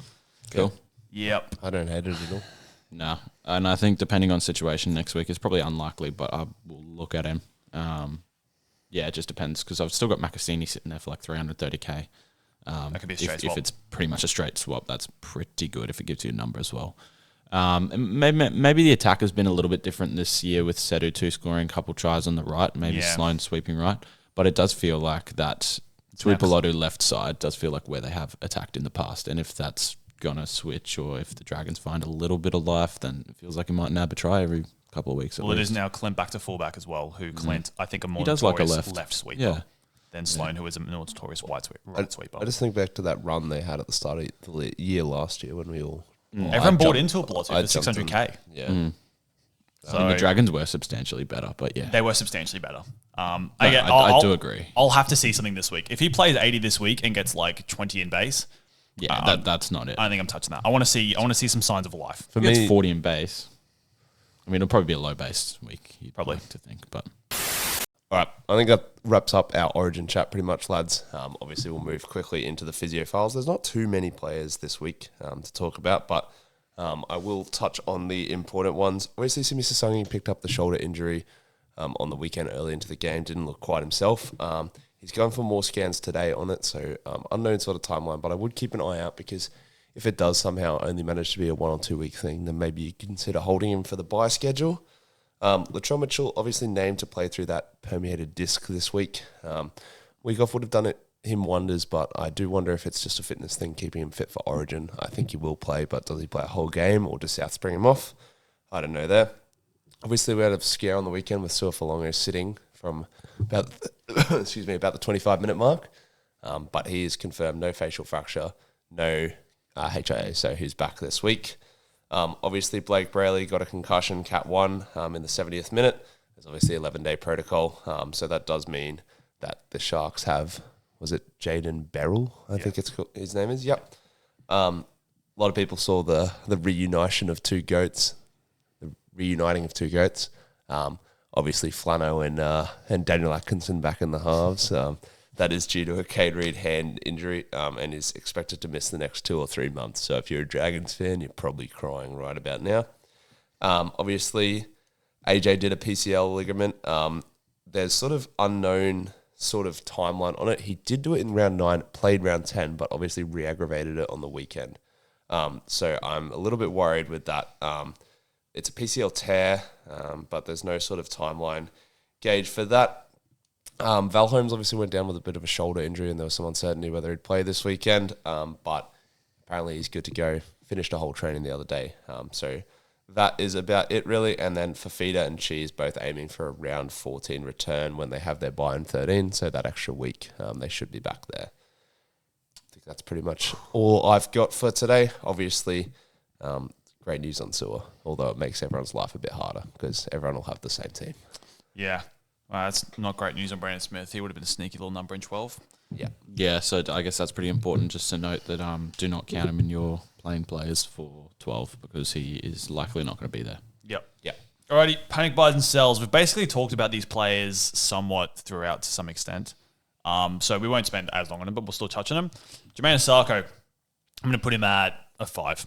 Cool. Yep. I don't hate it at all. No. And I think depending on situation next week, it's probably unlikely, but I will look at him. Yeah, it just depends because I've still got Macassini sitting there for like 330k. That could be a straight swap. If it's pretty much a straight swap, that's pretty good if it gives you a number as well. And maybe the attack has been a little bit different this year with Sedu 2 scoring a couple tries on the right, maybe Sloan sweeping right. But it does feel like that Tuipulotu left side does feel like where they have attacked in the past. And if that's going to switch or if the Dragons find a little bit of life, then it feels like he might nab a try every couple of weeks. Well, it is now Clint back to fullback as well, who Clint, I think, a more does notorious like a left sweeper than Sloan, who is a notorious right sweeper. I just think back to that run they had at the start of the year last year when we all... Everyone bought into Tuipulotu for 600k. Yeah. So I mean, the Dragons were substantially better, but yeah. They were substantially better. I do agree. I'll have to see something this week. If he plays 80 this week and gets like 20 in base, that's not it. I think I'm touching that. I want to see some signs of life. For me, it's 40 in base. I mean, it'll probably be a low base week. You'd probably like to think, but All right, I think that wraps up our Origin chat pretty much, lads. Obviously, we'll move quickly into the Physio Files. There's not too many players this week to talk about, but I will touch on the important ones. Obviously, Simi Sasangi picked up the shoulder injury on the weekend early into the game. Didn't look quite himself. He's going for more scans today on it, so unknown sort of timeline, but I would keep an eye out because if it does somehow only manage to be a 1 or 2 week thing, then maybe you consider holding him for the bye schedule. Latrell Mitchell obviously named to play through that permeated disc this week. Week off would have done him wonders, but I do wonder if it's just a fitness thing keeping him fit for Origin. I think he will play, but does he play a whole game or does South spring him off? I don't know there. Obviously, we had a scare on the weekend with Sua Falongo sitting from about the 25-minute mark, but he is confirmed no facial fracture, no HIA, so he's back this week. Obviously, Blake Brayley got a concussion, Cat 1, in the 70th minute. There's obviously 11-day protocol, so that does mean that the Sharks have, was it Jaden Beryl? I think his name is, yep. A lot of people saw the reuniting of two goats. Obviously, Flano and Daniel Atkinson back in the halves. That is due to a Cade Reed hand injury and is expected to miss the next 2 or 3 months. So if you're a Dragons fan, you're probably crying right about now. Obviously, AJ did a PCL ligament. There's sort of unknown sort of timeline on it. He did do it in round 9, played round 10, but obviously re-aggravated it on the weekend. So I'm a little bit worried with that. It's a PCL tear, but there's no sort of timeline gauge for that. Val Holmes obviously went down with a bit of a shoulder injury and there was some uncertainty whether he'd play this weekend, but apparently he's good to go. Finished a whole training the other day. So that is about it really. And then Fafita and Cheese both aiming for a round 14 return when they have their bye in 13. So that extra week, they should be back there. I think that's pretty much all I've got for today. Obviously, great news on Sua, although it makes everyone's life a bit harder because everyone will have the same team. Yeah. That's not great news on Brandon Smith. He would have been a sneaky little number in 12. Yeah, so I guess that's pretty important just to note that do not count him in your playing players for 12 because he is likely not going to be there. Yep. Alrighty, panic buys and sells. We've basically talked about these players somewhat throughout to some extent. So we won't spend as long on them, but we'll still touch on them. Jermaine Asako, I'm going to put him at a 5.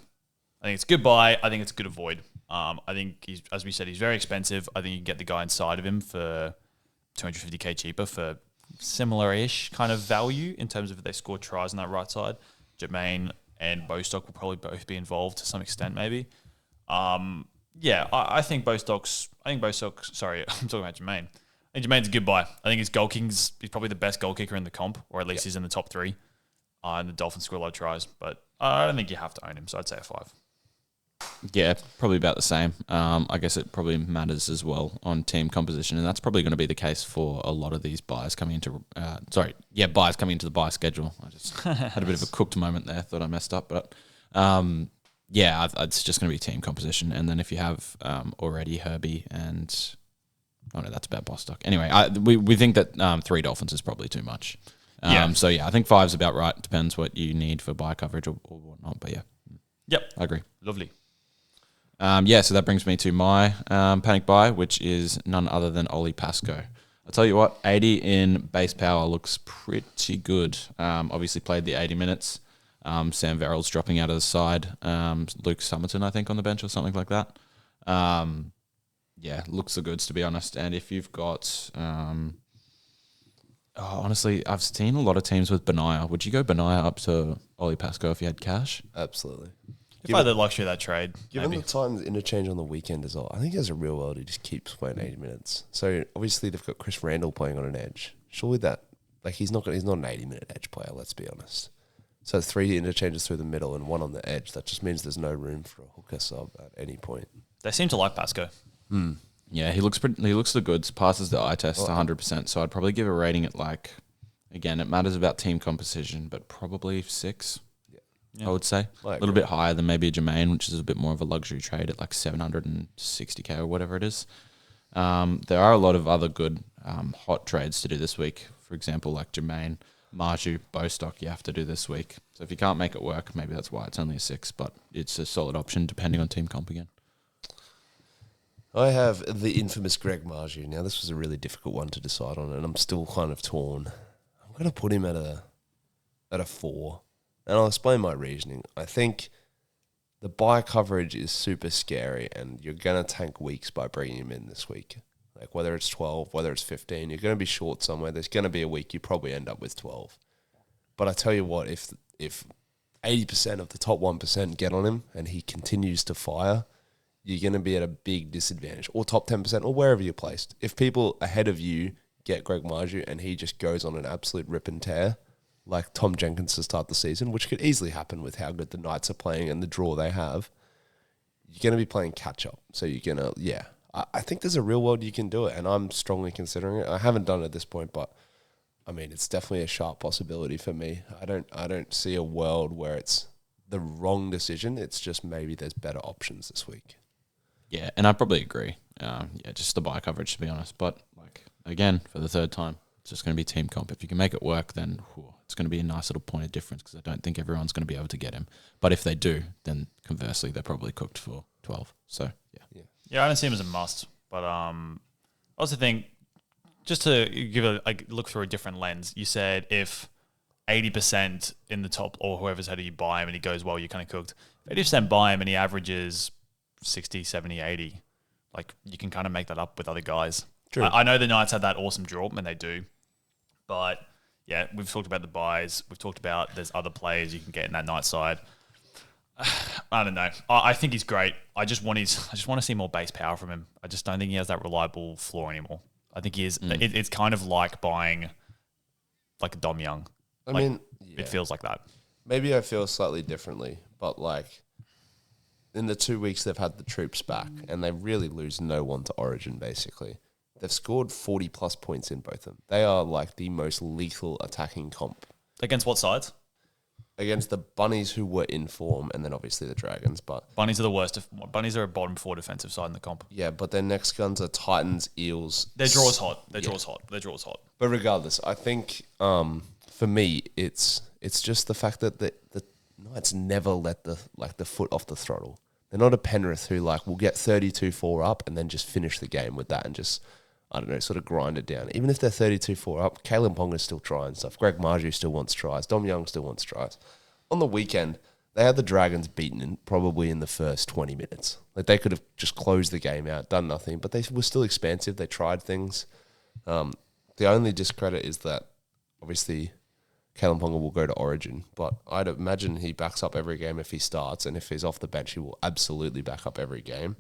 I think it's a good buy. I think it's a good avoid. I think, as we said, he's very expensive. I think you can get the guy inside of him for 250k cheaper for similar-ish kind of value in terms of if they score tries on that right side. Jermaine and Bostock will probably both be involved to some extent, maybe. I think Bostock. Sorry, I'm talking about Jermaine. I think Jermaine's a good buy. I think his goal kicking's he's probably the best goal kicker in the comp, or at least he's in the top 3. And the Dolphins score a lot of tries, but I don't think you have to own him, so I'd say a 5. Yeah, probably about the same. I guess it probably matters as well on team composition, and that's probably going to be the case for a lot of these buys coming into buys coming into the buy schedule. I just had a bit of a cooked moment there. Thought I messed up, but it's just going to be team composition. And then if you have already Herbie and that's about Bostock. Anyway, we think that 3 Dolphins is probably too much. So I think 5's about right. Depends what you need for buy coverage or whatnot. But yeah. Yep. I agree. Lovely. So that brings me to my panic buy, which is none other than Oli Pascoe. I'll tell you what, 80 in base power looks pretty good. Obviously played the 80 minutes. Sam Verrill's dropping out of the side. Luke Summerton, I think, on the bench or something like that. Yeah, looks the goods, to be honest. And if you've got... honestly, I've seen a lot of teams with Benaya. Would you go Benaya up to Oli Pascoe if you had cash? Absolutely. If I had the luxury of that trade, Given maybe. the times interchange on the weekend as well, I think there's a real world he just keeps playing 80 minutes. So obviously they've got Chris Randall playing on an edge. Surely that, like he's not an 80-minute edge player, let's be honest. So 3 interchanges through the middle and 1 on the edge. That just means there's no room for a hooker sub at any point. They seem to like Pascoe. Yeah, he looks the goods, passes the eye test 100%. So I'd probably give a rating at like, again, it matters about team composition, but probably 6. Yeah. I would say a little bit higher than maybe a Jermaine, which is a bit more of a luxury trade at like 760k or whatever it is. There are a lot of other good hot trades to do this week. For example, like Jermaine, Marju, Bostock, you have to do this week. So if you can't make it work, maybe that's why it's only a 6, but it's a solid option depending on team comp again. I have the infamous Greg Marju. Now, this was a really difficult one to decide on, and I'm still kind of torn. I'm going to put him at a 4. And I'll explain my reasoning. I think the buy coverage is super scary, and you're going to tank weeks by bringing him in this week. Like whether it's 12, whether it's 15, you're going to be short somewhere. There's going to be a week you probably end up with 12. But I tell you what, if 80% of the top 1% get on him and he continues to fire, you're going to be at a big disadvantage, or top 10%, or wherever you're placed. If people ahead of you get Greg Marju and he just goes on an absolute rip and tear, like Tom Jenkins to start the season, which could easily happen with how good the Knights are playing and the draw they have, you're going to be playing catch-up. So you're going to, I think there's a real world you can do it, and I'm strongly considering it. I haven't done it at this point, but, I mean, it's definitely a sharp possibility for me. I don't see a world where it's the wrong decision. It's just maybe there's better options this week. Yeah, and I probably agree. Just the buy coverage, to be honest. But, like, again, for the third time, it's just going to be team comp. If you can make it work, then it's going to be a nice little point of difference, because I don't think everyone's going to be able to get him. But if they do, then conversely, they're probably cooked for 12. So, yeah. Yeah, I don't see him as a must. But I also think, just to give a look through a different lens, you said if 80% in the top, or whoever's ahead of you, buy him and he goes well, you're kind of cooked. If 80% buy him and he averages 60, 70, 80, like you can kind of make that up with other guys. True. I know the Knights have that awesome draw, and they do. But yeah, we've talked about the buys. We've talked about there's other players you can get in that Knights side. I don't know. I think he's great. I just want to see more base power from him. I just don't think he has that reliable floor anymore. I think he is. It's kind of like buying like a Dom Young. I mean, it feels like that. Maybe I feel slightly differently, but like in the 2 weeks they've had the troops back, and they really lose no one to Origin, basically. They've scored 40-plus points in both of them. They are like the most lethal attacking comp. Against what sides? Against the Bunnies, who were in form, and then obviously the Dragons. But Bunnies are the worst. Bunnies are a bottom 4 defensive side in the comp. yeah, but their next guns are Titans, Eels. Their draw's hot. Their draw's hot. But regardless, I think for me, it's just the fact that the Knights never let the foot off the throttle. They're not a Penrith who will get 32-4 up and then just finish the game with that and just, I don't know, sort of grind it down. Even if they're 32-4 up, Kalen Ponga's still trying stuff. Greg Marju still wants tries. Dom Young still wants tries. On the weekend, they had the Dragons beaten probably in the first 20 minutes. Like they could have just closed the game out, done nothing, but they were still expansive. They tried things. The only discredit is that obviously Kalen Ponga will go to Origin, but I'd imagine he backs up every game if he starts, and if he's off the bench, he will absolutely back up every game.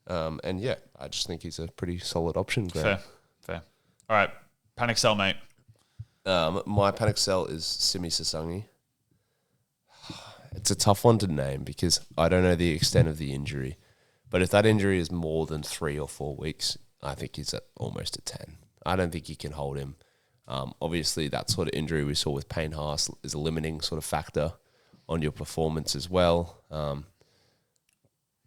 And yeah, I just think he's a pretty solid option. Fair. All right, panic sell, mate. My panic sell is Simi Sasangi. It's a tough one to name because I don't know the extent of the injury, but if that injury is more than 3 or 4 weeks, I think he's at almost a 10. I don't think you can hold him. Obviously, that sort of injury we saw with Payne Haas is a limiting sort of factor on your performance as well.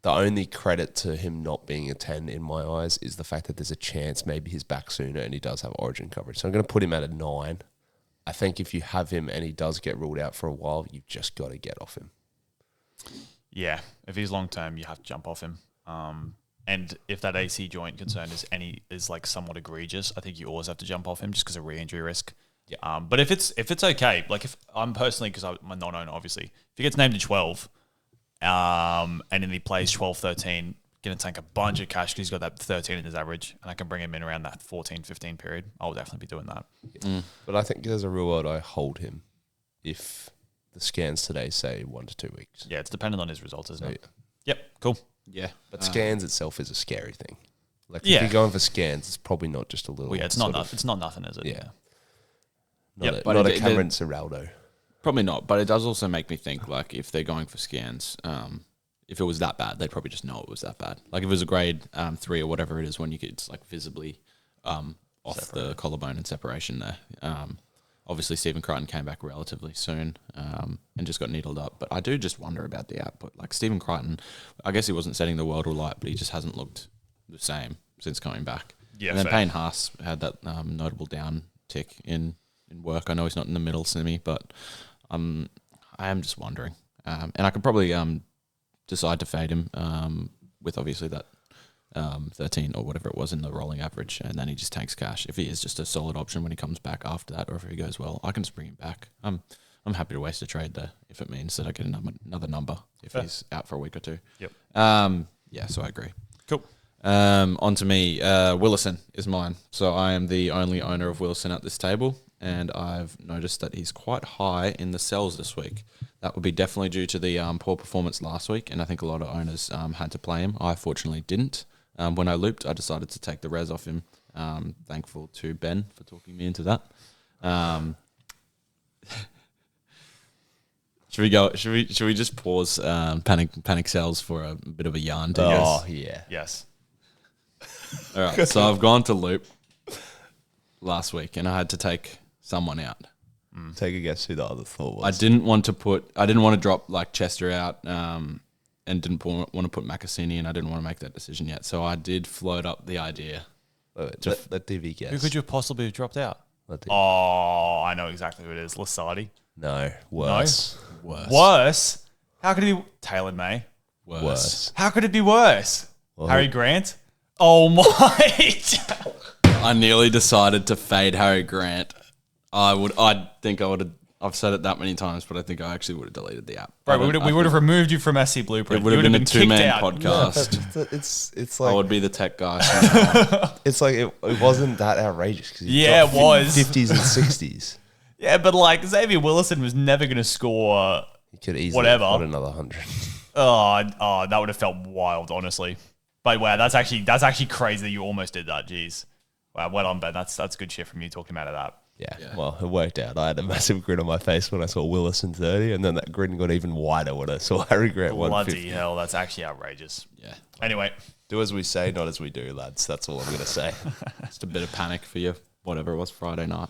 The only credit to him not being a 10 in my eyes is the fact that there's a chance maybe he's back sooner and he does have Origin coverage. So I'm going to put him at a 9. I think if you have him and he does get ruled out for a while, you've just got to get off him. Yeah, if he's long term, you have to jump off him. And if that AC joint concern is like somewhat egregious, I think you always have to jump off him just because of re-injury risk. Yeah. But if it's okay, like if I'm personally, because I'm a non-owner, obviously, if he gets named to 12, and then he plays 12, 13, going to tank a bunch of cash because he's got that 13 in his average, and I can bring him in around that 14, 15 period, I will definitely be doing that. But I think there's a real world I hold him if the scans today say 1 to 2 weeks. Yeah, it's dependent on his results, isn't it? Yeah. Yep, cool. Yeah. But scans itself is a scary thing. Like Yeah. if you're going for scans, it's probably not just a little. Well, yeah, it's not nothing, is it? Yeah. Yep. Not a Cameron Ciraldo. Probably not, but it does also make me think, like, if they're going for scans, if it was that bad, they'd probably just know it was that bad. Like, if it was a grade 3 or whatever it is, when you get, it's like visibly off the collarbone and separation there. Obviously, Stephen Crichton came back relatively soon and just got needled up. But I do just wonder about the output. Like, Stephen Crichton, I guess he wasn't setting the world alight, but he just hasn't looked the same since coming back. Yeah, and then fair. Payne Haas had that notable down tick in work. I know he's not in the middle semi, but I am just wondering. And I could probably decide to fade him with obviously that 13 or whatever it was in the rolling average, and then he just takes cash. If he is just a solid option when he comes back after that, or if he goes well, I can just bring him back. I'm happy to waste a trade there if it means that I get another number if Fair. he's out for a week or two. Yep. Yeah, so I agree. Cool. On to me. Willison is mine. So I am the only owner of Willison at this table, and I've noticed that he's quite high in the sells this week. That would be definitely due to the poor performance last week, and I think a lot of owners had to play him. I fortunately didn't. When I looped, I decided to take the res off him. Thankful to Ben for talking me into that. Should we go? Should we just pause panic sells for a bit of a yarn? Yeah. Yes. All right. So I've gone to loop last week, and I had to take someone out. Take a guess who the other thought was. I didn't want to drop like Chester out, and didn't want to put Macassini, and I didn't want to make that decision yet. So I did float up the idea. Let DV guess. Who could you have possibly have dropped out? Let DV. Oh, I know exactly who it is. Lasardi. No, worse. Worse? How could it be Taylor May? Worse. How could it be worse? Well, Harry Grant? Oh my! I nearly decided to fade Harry Grant. I think I would have. I've said it that many times, but I think I actually would have deleted the app. Bro, we would have removed you from SC Blueprint. It would have been a kicked two-man out. podcast. It's I like would be the tech guy. it's like it wasn't that outrageous because Yeah, it was. 50s and 60s. Yeah, but like Xavier Willison was never going to score. You could easily Whatever. put another 100. Oh, that would have felt wild, honestly. But wow, that's actually crazy that you almost did that. Jeez. Wow, well done, Ben. That's good shit from you talking about that. Yeah, well, it worked out. I had a massive grin on my face when I saw Willison 30, and then that grin got even wider when I saw Harry Grant 150. Bloody hell, that's actually outrageous. Yeah. Anyway, Do as we say, not as we do, lads. That's all I'm going to say. Just a bit of panic for you, whatever it was, Friday night.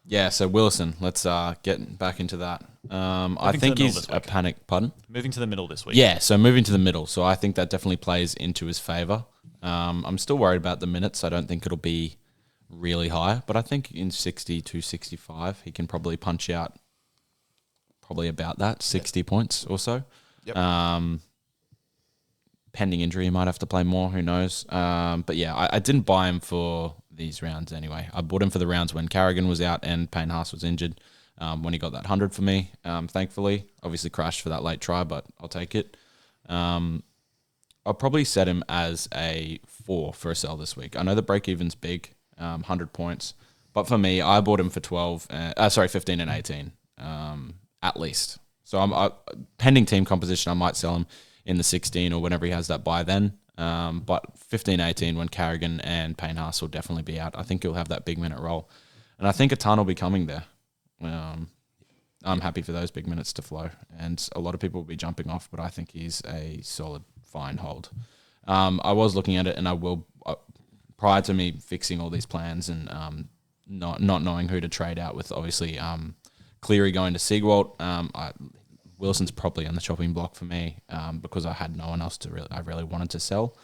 Yeah, so Willison, let's get back into that. I to think the middle he's this a week. panic. Pardon? moving to the middle this week. Yeah, so moving to the middle. So I think that definitely plays into his favour. I'm still worried about the minutes. I don't think it'll be really high, but I think in 60 to 65, he can probably punch out probably about that, 60 points or so. Yep. Pending injury, he might have to play more, who knows. But yeah, I didn't buy him for these rounds anyway. I bought him for the rounds when Carrigan was out and Payne Haas was injured, when he got that 100 for me, thankfully. Obviously crashed for that late try, but I'll take it. I'll probably set him as a 4 for a sell this week. I know the break-even's big, 100 points. But for me, I bought him for 15 and 18, at least. So pending team composition, I might sell him in the 16 or whenever he has that buy then. But 15, 18, when Carrigan and Payne Haas will definitely be out, I think he'll have that big minute role. And I think a ton will be coming there. I'm happy for those big minutes to flow. And a lot of people will be jumping off, but I think he's a solid, fine hold. I was looking at it, and I will, prior to me fixing all these plans and not knowing who to trade out with, obviously Cleary going to Siegwalt, Wilson's probably on the chopping block for me because I had no one else I really wanted to sell.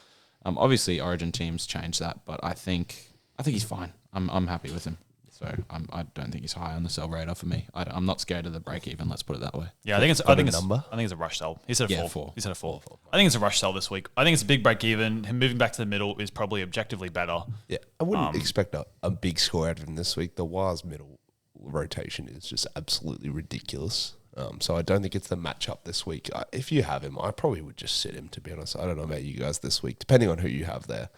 Obviously, Origin teams change that, but I think he's fine. I'm happy with him. So I don't think he's high on the sell radar for me. I'm not scared of the break even. Let's put it that way. Yeah, I think it's a rush sell. He said a 4. He said a 4. I think it's a rush sell this week. I think it's a big break even. Him moving back to the middle is probably objectively better. Yeah, I wouldn't expect a big score out of him this week. The Wires middle rotation is just absolutely ridiculous. So I don't think it's the matchup this week. If you have him, I probably would just sit him, to be honest. I don't know about you guys this week, depending on who you have there.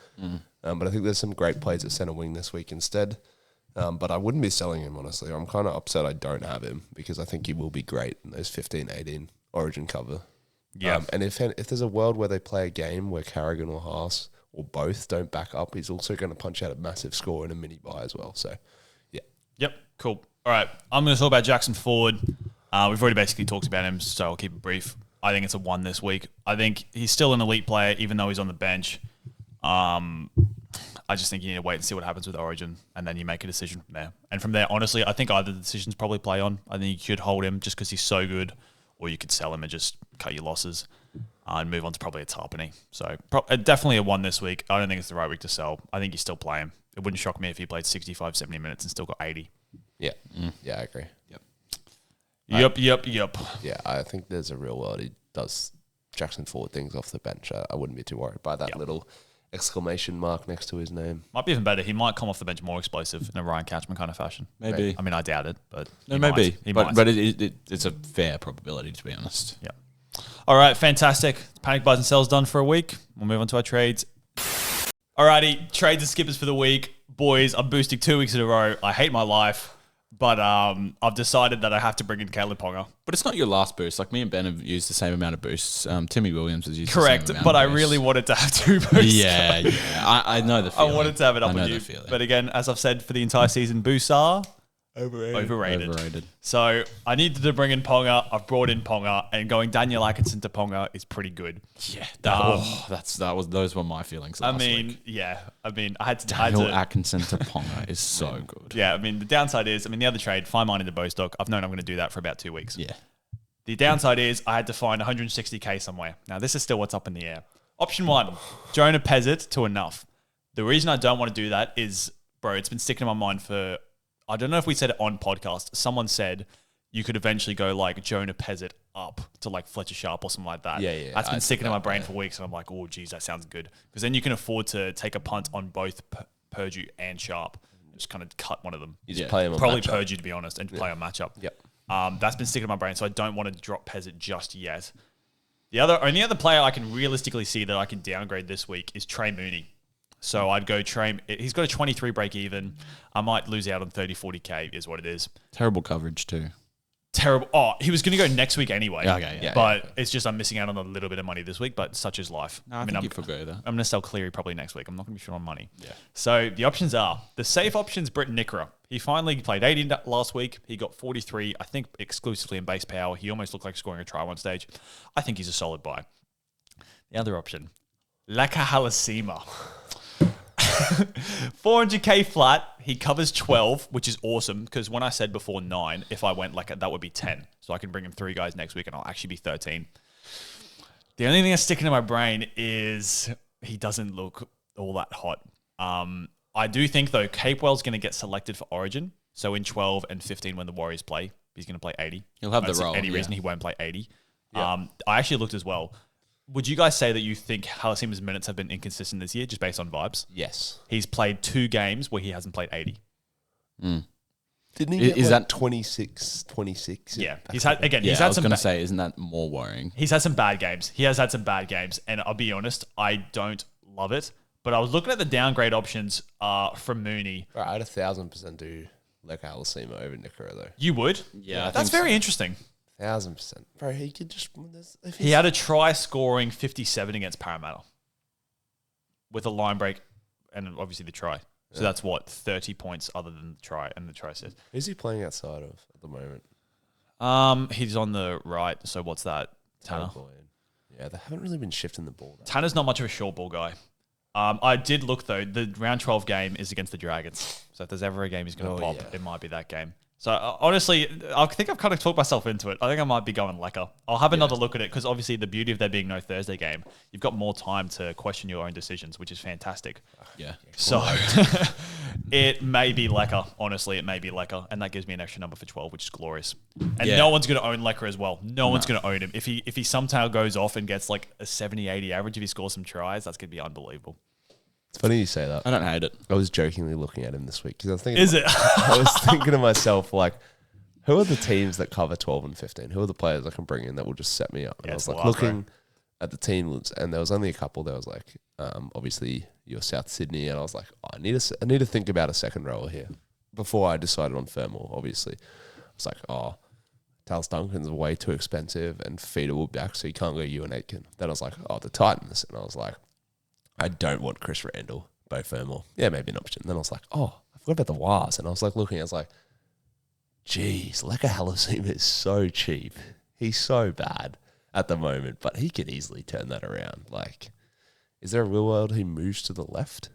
But I think there's some great plays at centre wing this week instead. But I wouldn't be selling him, honestly. I'm kind of upset I don't have him because I think he will be great in those 15-18 Origin cover. Yeah. And if there's a world where they play a game where Carrigan or Haas or both don't back up, he's also going to punch out a massive score in a mini buy as well. So, yeah. Yep, cool. All right, I'm going to talk about Jackson Ford. We've already basically talked about him, so I'll keep it brief. I think it's a 1 this week. I think he's still an elite player, even though he's on the bench. I just think you need to wait and see what happens with Origin, and then you make a decision from there. And from there, honestly, I think either the decisions probably play on. I think you should hold him just because he's so good, or you could sell him and just cut your losses and move on to probably a Tarpany. So definitely a 1 this week. I don't think it's the right week to sell. I think you still play him. It wouldn't shock me if he played 65, 70 minutes and still got 80. Yeah. Yeah, I agree. Yep. Yeah, I think there's a real world he does Jackson Ford things off the bench. I wouldn't be too worried by that little exclamation mark next to his name. Might be even better. He might come off the bench more explosive in a Ryan Catchman kind of fashion. Maybe. I mean, I doubt it, but maybe. He might. But it's a fair probability, to be honest. Yeah. All right, fantastic. Panic buys and sells done for a week. We'll move on to our trades. Alrighty, trades and skippers for the week. Boys, I'm boosting 2 weeks in a row. I hate my life. But I've decided that I have to bring in Caleb Ponga. But it's not your last boost. Like me and Ben have used the same amount of boosts. Timmy Williams has used correct, the same amount but of I boosts. really wanted to have 2 boosts. Yeah. I know the feeling. I wanted to have it up with you. But again, as I've said for the entire season, boosts are overrated. So I needed to bring in Ponga. I've brought in Ponga, and going Daniel Atkinson to Ponga is pretty good. Yeah, those were my feelings. I Last mean, week. yeah. I mean, I had to. Daniel Atkinson to Ponga is so good. Yeah, I mean, the downside is, the other trade, fine mine into Bostock. I've known I'm going to do that for about 2 weeks. Yeah. The downside is I had to find 160k somewhere. Now, this is still what's up in the air. Option 1, Jonah Pezzett to enough. The reason I don't want to do that is, bro, it's been sticking in my mind for. I don't know if we said it on podcast. Someone said you could eventually go like Jonah Pezzett up to like Fletcher Sharp or something like that. Yeah. That's been sticking in my brain for weeks, and I'm like, oh, geez, that sounds good. Because then you can afford to take a punt on both Purdue and Sharp. Just kind of cut one of them. You just play him on probably matchup. Purdue, to be honest, and play on matchup. Yep. That's been sticking in my brain, so I don't want to drop Pezzett just yet. The only other player I can realistically see that I can downgrade this week is Trey Mooney. So I'd go Trey. He's got a 23 break even. I might lose out on 30, 40k is what it is. Terrible coverage too. Terrible. Oh, he was going to go next week anyway. Okay, yeah. But it's just I'm missing out on a little bit of money this week, but such is life. No, I think you forgo that. I'm going to sell Cleary probably next week. I'm not going to be short on money. Yeah. So the options are, the safe option's Britton Nickera. He finally played 80 last week. He got 43, I think exclusively in base power. He almost looked like scoring a try one stage. I think he's a solid buy. The other option, Laka Halasima. 400k flat. He covers 12, which is awesome because when I said before 9, if I went like that would be 10. So I can bring him 3 guys next week and I'll actually be 13. The only thing that's sticking in my brain is he doesn't look all that hot. I do think though Capewell's going to get selected for Origin. So in 12 and 15 when the Warriors play, he's going to play 80. He'll have I don't the see role. Any reason he won't play 80. Yeah. I actually looked as well. Would you guys say that you think Halasima's minutes have been inconsistent this year, just based on vibes? Yes. He's played 2 games where he hasn't played 80. Didn't he get Is like that 26? Yeah. He's had, again, Yeah, he's I had was some going to say, isn't that more worrying? he's had some bad games. He has had some bad games. And I'll be honest, I don't love it. But I was looking at the downgrade options from Mooney. Right, I'd 1,000% do Leka Halasima over Nickera though. You would? Yeah, I That's think very interesting. 1,000%. Bro, he could just... If He had a try scoring 57 against Parramatta with a line break and obviously the try. So that's what, 30 points other than the try and the try assist. Who's he playing outside of at the moment? He's on the right. So what's that? Tanner. Boyd. Yeah, they haven't really been shifting the ball. Tanner's not much of a short ball guy. I did look though. The round 12 game is against the Dragons. So if there's ever a game he's going to pop, it might be that game. So honestly, I think I've kind of talked myself into it. I think I might be going Lecker. I'll have another look at it because obviously the beauty of there being no Thursday game, you've got more time to question your own decisions, which is fantastic. Yeah. So it may be Lecker. Honestly, it may be Lecker, and that gives me an extra number for 12, which is glorious. And no one's going to own Lecker as well. No one's going to own him. If he somehow goes off and gets like a 70-80 average, if he scores some tries, that's going to be unbelievable. It's funny you say that. I don't hate it. I was jokingly looking at him this week because I was thinking. Is it? I was thinking to myself, like, who are the teams that cover 12 and 15? Who are the players I can bring in that will just set me up? And I was like looking at the teams, and there was only a couple. There was like, obviously your South Sydney, and I was like, oh, I need to think about a second rower here before I decided on Fermor. Obviously, I was like, oh, Talis Duncan's way too expensive, and Feeder will be back, so you can't go Ewan Aitken. Then I was like, oh, the Titans, and I was like, I don't want Chris Randall, Bo Fermor. Yeah, maybe an option. Then I was like, oh, I forgot about the Wars. And I was like looking, I was like, geez, Leka Halasima is so cheap. He's so bad at the moment, but he could easily turn that around. Like, is there a real world he moves to the left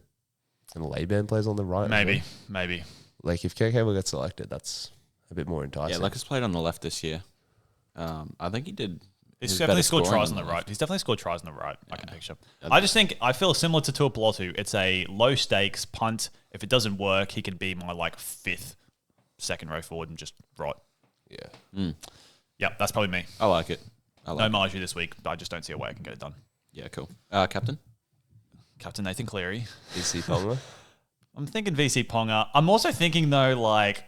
and Laban plays on the right? Maybe. Like, if KK will get selected, that's a bit more enticing. Yeah, Leka's played on the left this year. I think he did. He's definitely scored tries on the right. He's definitely scored tries on the right. I can picture. I feel similar to Tuipulotu. It's a low stakes punt. If it doesn't work, he can be my like fifth second row forward and just right. Yeah. Yeah, that's probably me. I like it. No Marjorie this week, but I just don't see a way I can get it done. Yeah, cool. Captain Nathan Cleary. VC Ponga. I'm thinking VC Ponga. I'm also thinking though, like,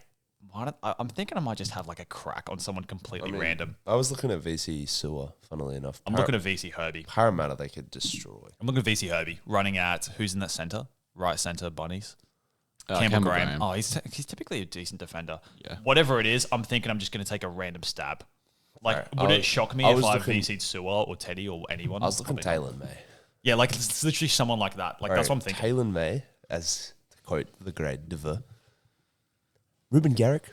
I'm thinking I might just have like a crack on someone completely random. I was looking at VC Sewer, funnily enough. I'm looking at VC Herbie. Parramatta they could destroy. I'm looking at VC Herbie running at who's in that centre? Right centre, Bunnies. Campbell Graham. Graham. Oh, he's typically a decent defender. Yeah. Whatever it is, I'm thinking I'm just going to take a random stab. Like, Right. would it shock me I if was I looking- VC'd Sewer or Teddy or anyone? I was looking Probably not. Taylor May. Yeah, like it's literally someone like that. Like that's what I'm thinking. Taylor May, as to quote the great Diver. Ruben Garrick,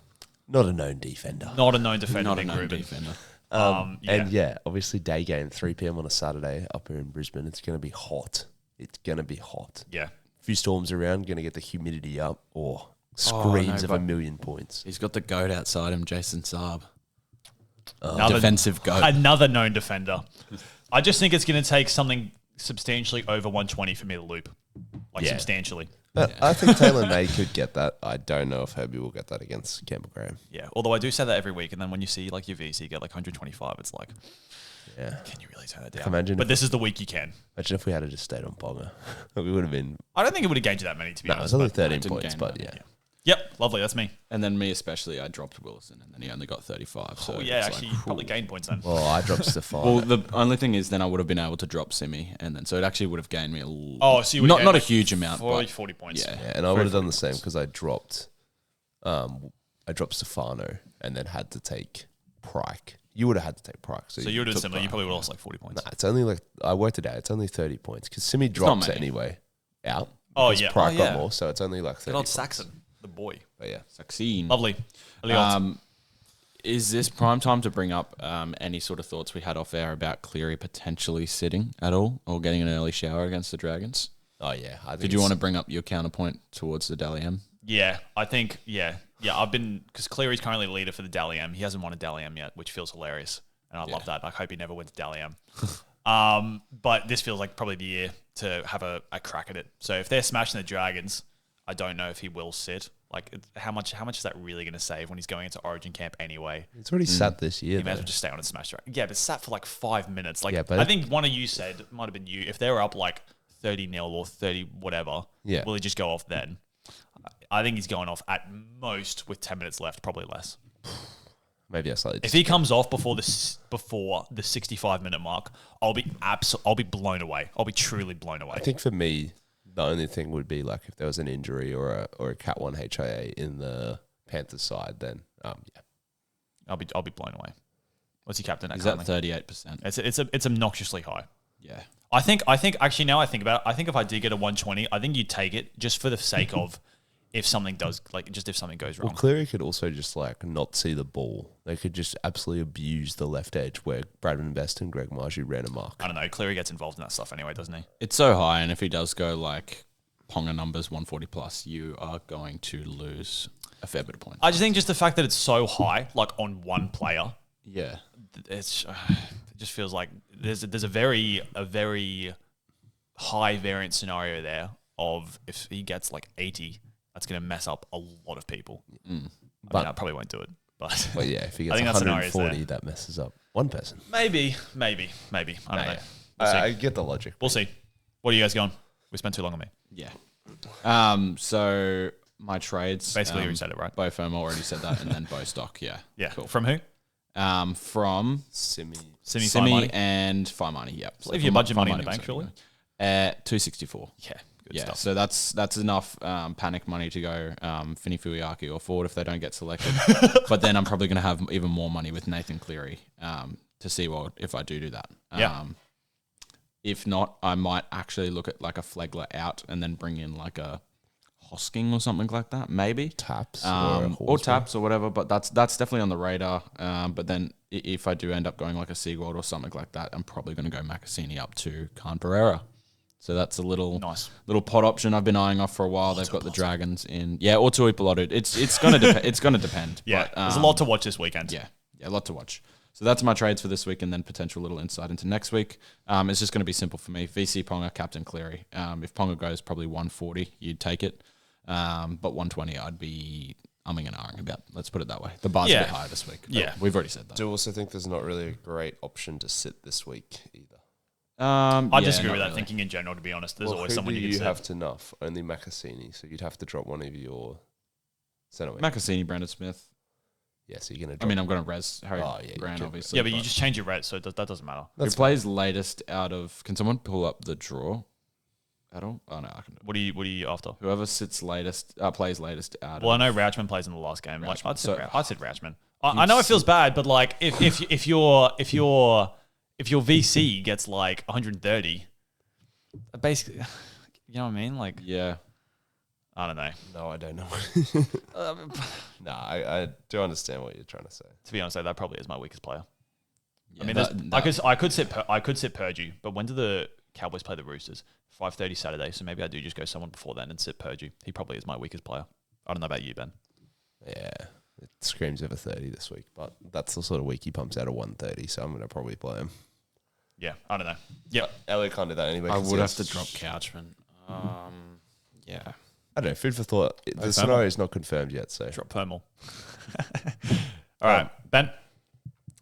not a known defender. Not a known defender. Not a Nick known Rubin. defender. And yeah, obviously day game, 3 p.m. on a Saturday up here in Brisbane. It's going to be hot. It's going to be hot. Yeah. A few storms around, going to get the humidity up. Or screams of a million points. He's got the goat outside him, Jason Saab. Another- Defensive goat. Another known defender. I just think it's going to take something substantially over 120 for me to loop. Like Yeah. substantially. But I think Taylor May could get that. I don't know if Herbie will get that against Campbell Graham. Yeah. Although I do say that every week, and then when you see like your VC get like 125, it's like, Yeah. can you really turn it down? Imagine but if- this is the week you can. Imagine if we had just stayed on Ponga. We would have been. I don't think it would have gained you that many, to be No, it honest. was only but- 13 didn't points, gain but that. yeah. Yep. Lovely. That's me. And then me especially, I dropped Willison, and then he only got 35. So Oh, yeah. it's Actually, like, you probably gained points then. Well, I dropped Stefan. Well, the only thing is, then I would have been able to drop Simi, and then so it actually would have gained me a little. Oh, so you would have not a gained huge amount, 40 but points. yeah, Yeah, and I would have done the 40 same points. because I dropped Stefano and then had to take Pryke. You would have had to take Pryke. So you would have took similar. You Pryke. probably would have lost like 40 points. Nah, it's only like, I worked it out. It's only 30 points because Simi not drops many. anyway out. Oh, because yeah. Pryke Oh, got yeah. more, so it's only like 30 Good old points. Saxon, the boy. But yeah. Saxene. Lovely. Elliot. Is this prime time to bring up any sort of thoughts we had off air about Cleary potentially sitting at all or getting an early shower against the Dragons? Oh, yeah. I think Did you want to bring up your counterpoint towards the Dally M? Yeah, I think, yeah. I've been, because Cleary's currently leader for the Dally M. He hasn't won a Dally M yet, which feels hilarious. And I love that. I hope he never wins Dally M. But this feels like probably the year to have a crack at it. So if they're smashing the Dragons, I don't know if he will sit. Like, how much is that really going to save when he's going into Origin camp anyway? It's already sat this year. He may as though. well just stay on and smash Dragon. Yeah, but sat for like 5 minutes. Like, Yeah, but- I think one of you said, it might have been you, if they were up like 30-0 or 30 whatever, Yeah. will he just go off then? I think he's going off at most with 10 minutes left, probably less. Maybe I slightly. If he comes off before the 65-minute mark, I'll be blown away. I'll be truly blown away. I think for me, the only thing would be like if there was an injury or a Cat 1 HIA in the Panthers side, then yeah. I'll be blown away. What's he captain at? Is that currently? 38%? It's obnoxiously high. Yeah. I think actually now I think about it, I think if I did get a 120, I think you'd take it just for the sake of if something goes if something goes wrong. Well, Cleary could also just like not see the ball. They could just absolutely abuse the left edge where Bradman Best and Greg Margie ran amok. I don't know. Cleary gets involved in that stuff anyway, doesn't he? It's so high, and if he does go like Ponga numbers 140 plus, you are going to lose. a fair bit of points. I just think just the fact that it's so high, like on one player, Yeah. it just feels like there's a very high variance scenario there of if he gets like 80, that's going to mess up a lot of people. I probably won't do it, but yeah, if he I gets think that scenario is 140, there. that messes up one person. Maybe. I don't know. Yeah. We'll see. I get the logic. We'll see. What are you guys going? We spent too long on me. Yeah. So my trades. Basically, you already said it, right? Bo Firma already said that, and then Bo Stock. Yeah. Yeah. Cool. From who? Simi. Simi Simi and Faimani. Yep. So Leave your budget money in the Faimani bank, was surely. 264. Yeah. Good Yeah, stuff. so that's enough panic money to go Finny Fuiaki or Ford if they don't get selected. But then I'm probably going to have even more money with Nathan Cleary to see if I do that. Yeah. If not, I might actually look at like a Flegler out and then bring in like a Hosking or something like that, maybe. Taps or Taps or whatever, but that's definitely on the radar. But then if I do end up going like a Seagold or something like that, I'm probably going to go Macassini up to Khan Pereira. So that's a little pot option I've been eyeing off for a while. They've got the Dragons in, or Tui Piloted. It's gonna it's gonna depend. Yeah, but, there's a lot to watch this weekend. Yeah, a lot to watch. So that's my trades for this week, and then potential little insight into next week. It's just going to be simple for me. VC Ponga, Captain Cleary. If Ponga goes probably 140, you'd take it. But 120, I'd be umming and ahhing about. Let's put it that way. The bar's a bit higher this week. Yeah, we've already said that. I do also think there's not really a great option to sit this week either. I disagree with that really. thinking in general, to be honest. There's always who someone do you you can have sit. to nuff? Only Macassini, so you'd have to drop one of your centre wing. Macassini, Brandon Smith. Yeah, so you're going to I mean, I'm going to res Harry Grant, you obviously. Yeah, but you just change your red, so that doesn't matter. Who plays latest out of... Can someone pull up the draw at all? Oh, no, I can do it. What are you after? Whoever sits latest, plays latest out Well, of... I know Rauchman plays in the last game. Like, I'd said Rauchman. I You'd know it feels bad, but like if your VC gets like 130, basically, you know what I mean? Like, Yeah. I don't know. No, I don't know. No, I do understand what you're trying to say. To be honest, though, that probably is my weakest player. Yeah, I mean, I could sit Purdue, but when do the Cowboys play the Roosters? 5:30 Saturday, so maybe I do just go someone before then and sit Purdue. He probably is my weakest player. I don't know about you, Ben. Yeah, it screams over 30 this week, but that's the sort of week he pumps out of 130, so I'm going to probably play him. Yeah, I don't know. Yeah, Elliot can't do that anyway. I would have to drop Couchman. Yeah. I don't know, food for thought. The scenario is not confirmed yet, so. drop Permal. All right, Ben.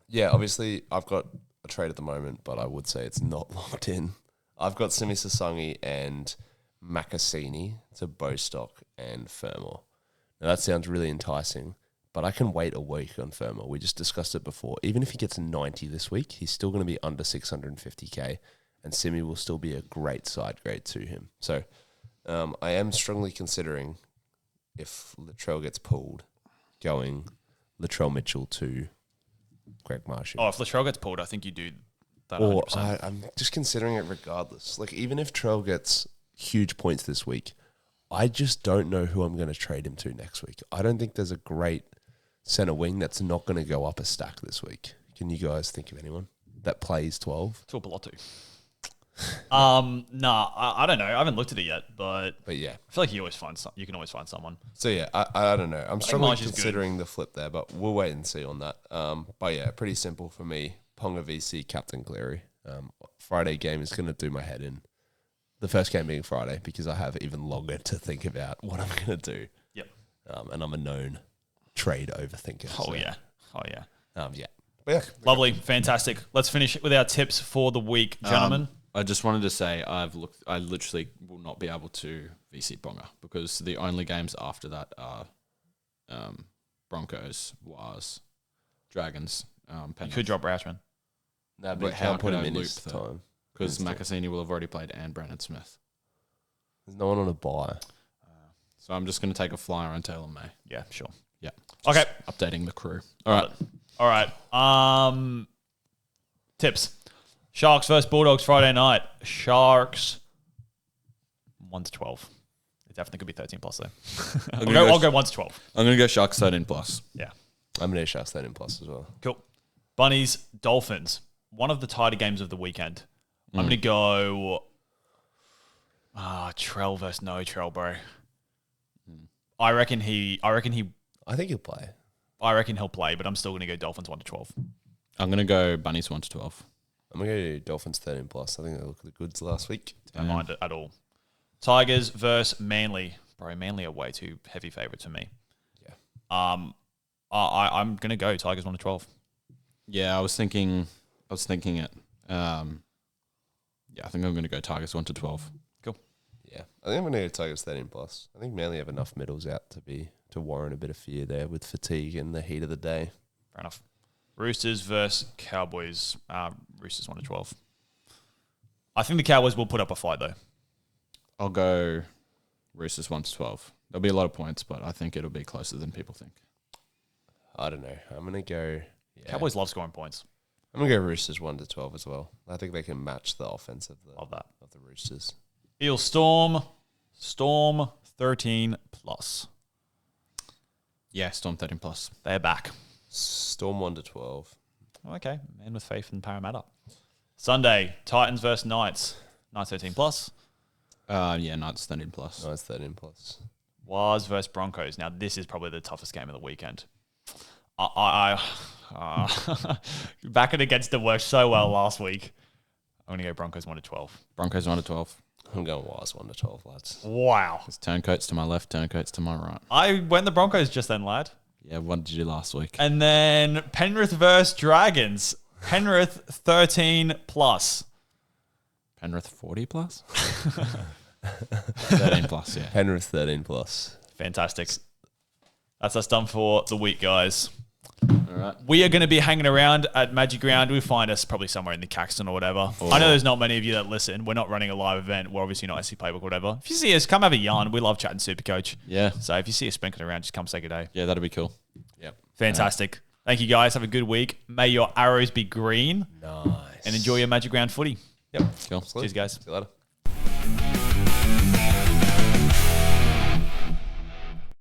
Yeah, obviously, I've got a trade at the moment, but I would say it's not locked in. I've got Simi Sasangi and Macassini to Bostock and Fermor. Now, that sounds really enticing, but I can wait a week on Fermor. We just discussed it before. Even if he gets 90 this week, he's still going to be under 650K, and Simi will still be a great side grade to him. So I am strongly considering, if Latrell gets pulled, going Latrell Mitchell to Greg Marshall. Oh, if Latrell gets pulled, I think you do that. Or 100%. I'm just considering it regardless. Like, even if Trell gets huge points this week, I just don't know who I'm going to trade him to next week. I don't think there's a great centre wing that's not going to go up a stack this week. Can you guys think of anyone that plays 12? Tuapolotu. I don't know. I haven't looked at it yet, but yeah. I feel like you can always find someone. So yeah, I don't know. I'm strongly Marsh is considering the flip there, but we'll wait and see on that. But yeah, pretty simple for me. Ponga VC, Captain Cleary. Friday game is going to do my head in. The first game being Friday, because I have even longer to think about what I'm going to do. Yep. And I'm a known trade overthinker. Oh yeah. Yeah. But yeah. Lovely. Fantastic. Let's finish with our tips for the week, gentlemen. I just wanted to say I literally will not be able to VC Ponga because the only games after that are Broncos, Wars, Dragons, You Penrith. could drop Rauchman. No, But but how how put could him I in loop this that? time? Because Macassini will have already played and Brandon Smith. There's no one on a bye. So I'm just going to take a flyer on Taylor May. Yeah, sure. Yeah. Okay. Updating the crew. All right. Tips. Sharks versus Bulldogs Friday night. Sharks 1-12. It definitely could be 13 plus though. I'll go 1-12. I'm going to go Sharks 13 plus. Yeah. I'm going to Sharks 13 plus as well. Cool. Bunnies, Dolphins. One of the tighter games of the weekend. I'm going to go... Trell versus no Trell, bro. I reckon he I think he'll play. I reckon he'll play, but I'm still going to go Dolphins 1-12. I'm going to go Bunnies 1-12. I'm going to go Dolphins 13 plus. I think they look at the goods last week. Don't mind it at all. Tigers versus Manly. Bro, Manly are way too heavy favourites for me. Yeah. I'm going to go Tigers 1-12. Yeah, I was thinking it. Yeah, I think I'm going to go Tigers 1-12. Cool. Yeah. I think I'm going to go Tigers 13 plus. I think Manly have enough middles out to warrant a bit of fear there with fatigue and the heat of the day. Fair enough. Roosters versus Cowboys. Roosters 1-12. I think the Cowboys will put up a fight though. I'll go Roosters 1-12. There'll be a lot of points, but I think it'll be closer than people think. I don't know. I'm going to go... Yeah. Cowboys love scoring points. I'm going to go Roosters 1-12 as well. I think they can match the offense of the Roosters. Eel Storm 13 plus. Yeah, Storm 13 plus. They're back. Storm 1-12. Okay, man with faith in Parramatta. Sunday, Titans versus Knights. Knights 13 plus. Yeah, Knights 13 plus. Knights 13 plus. Waz versus Broncos. Now, this is probably the toughest game of the weekend. Backing against them worked so well last week. I'm going to go Broncos 1-12. Broncos 1-12. I'm going Waz 1-12, lads. Wow. It's turncoats to my left, turncoats to my right. I went the Broncos just then, lad. Yeah, what did you do last week? And then Penrith versus Dragons. Penrith 13 plus. Penrith 40 plus? 13 plus, yeah. Penrith 13 plus. Fantastic. That's us done for the week, guys. All right. We are going to be hanging around at Magic Round. We'll find us probably somewhere in the Caxton or whatever. I know there's not many of you that listen. We're not running a live event. We're obviously not SC Playbook or whatever. If you see us, come have a yarn. We love chatting Supercoach. Yeah. So if you see us sprinkling around, just come say good day. Yeah, that'd be cool. Yep. Fantastic. Thank you, guys. Have a good week. May your arrows be green. Nice. And enjoy your Magic Round footy. Yep. Cool. Cheers, guys. See you later.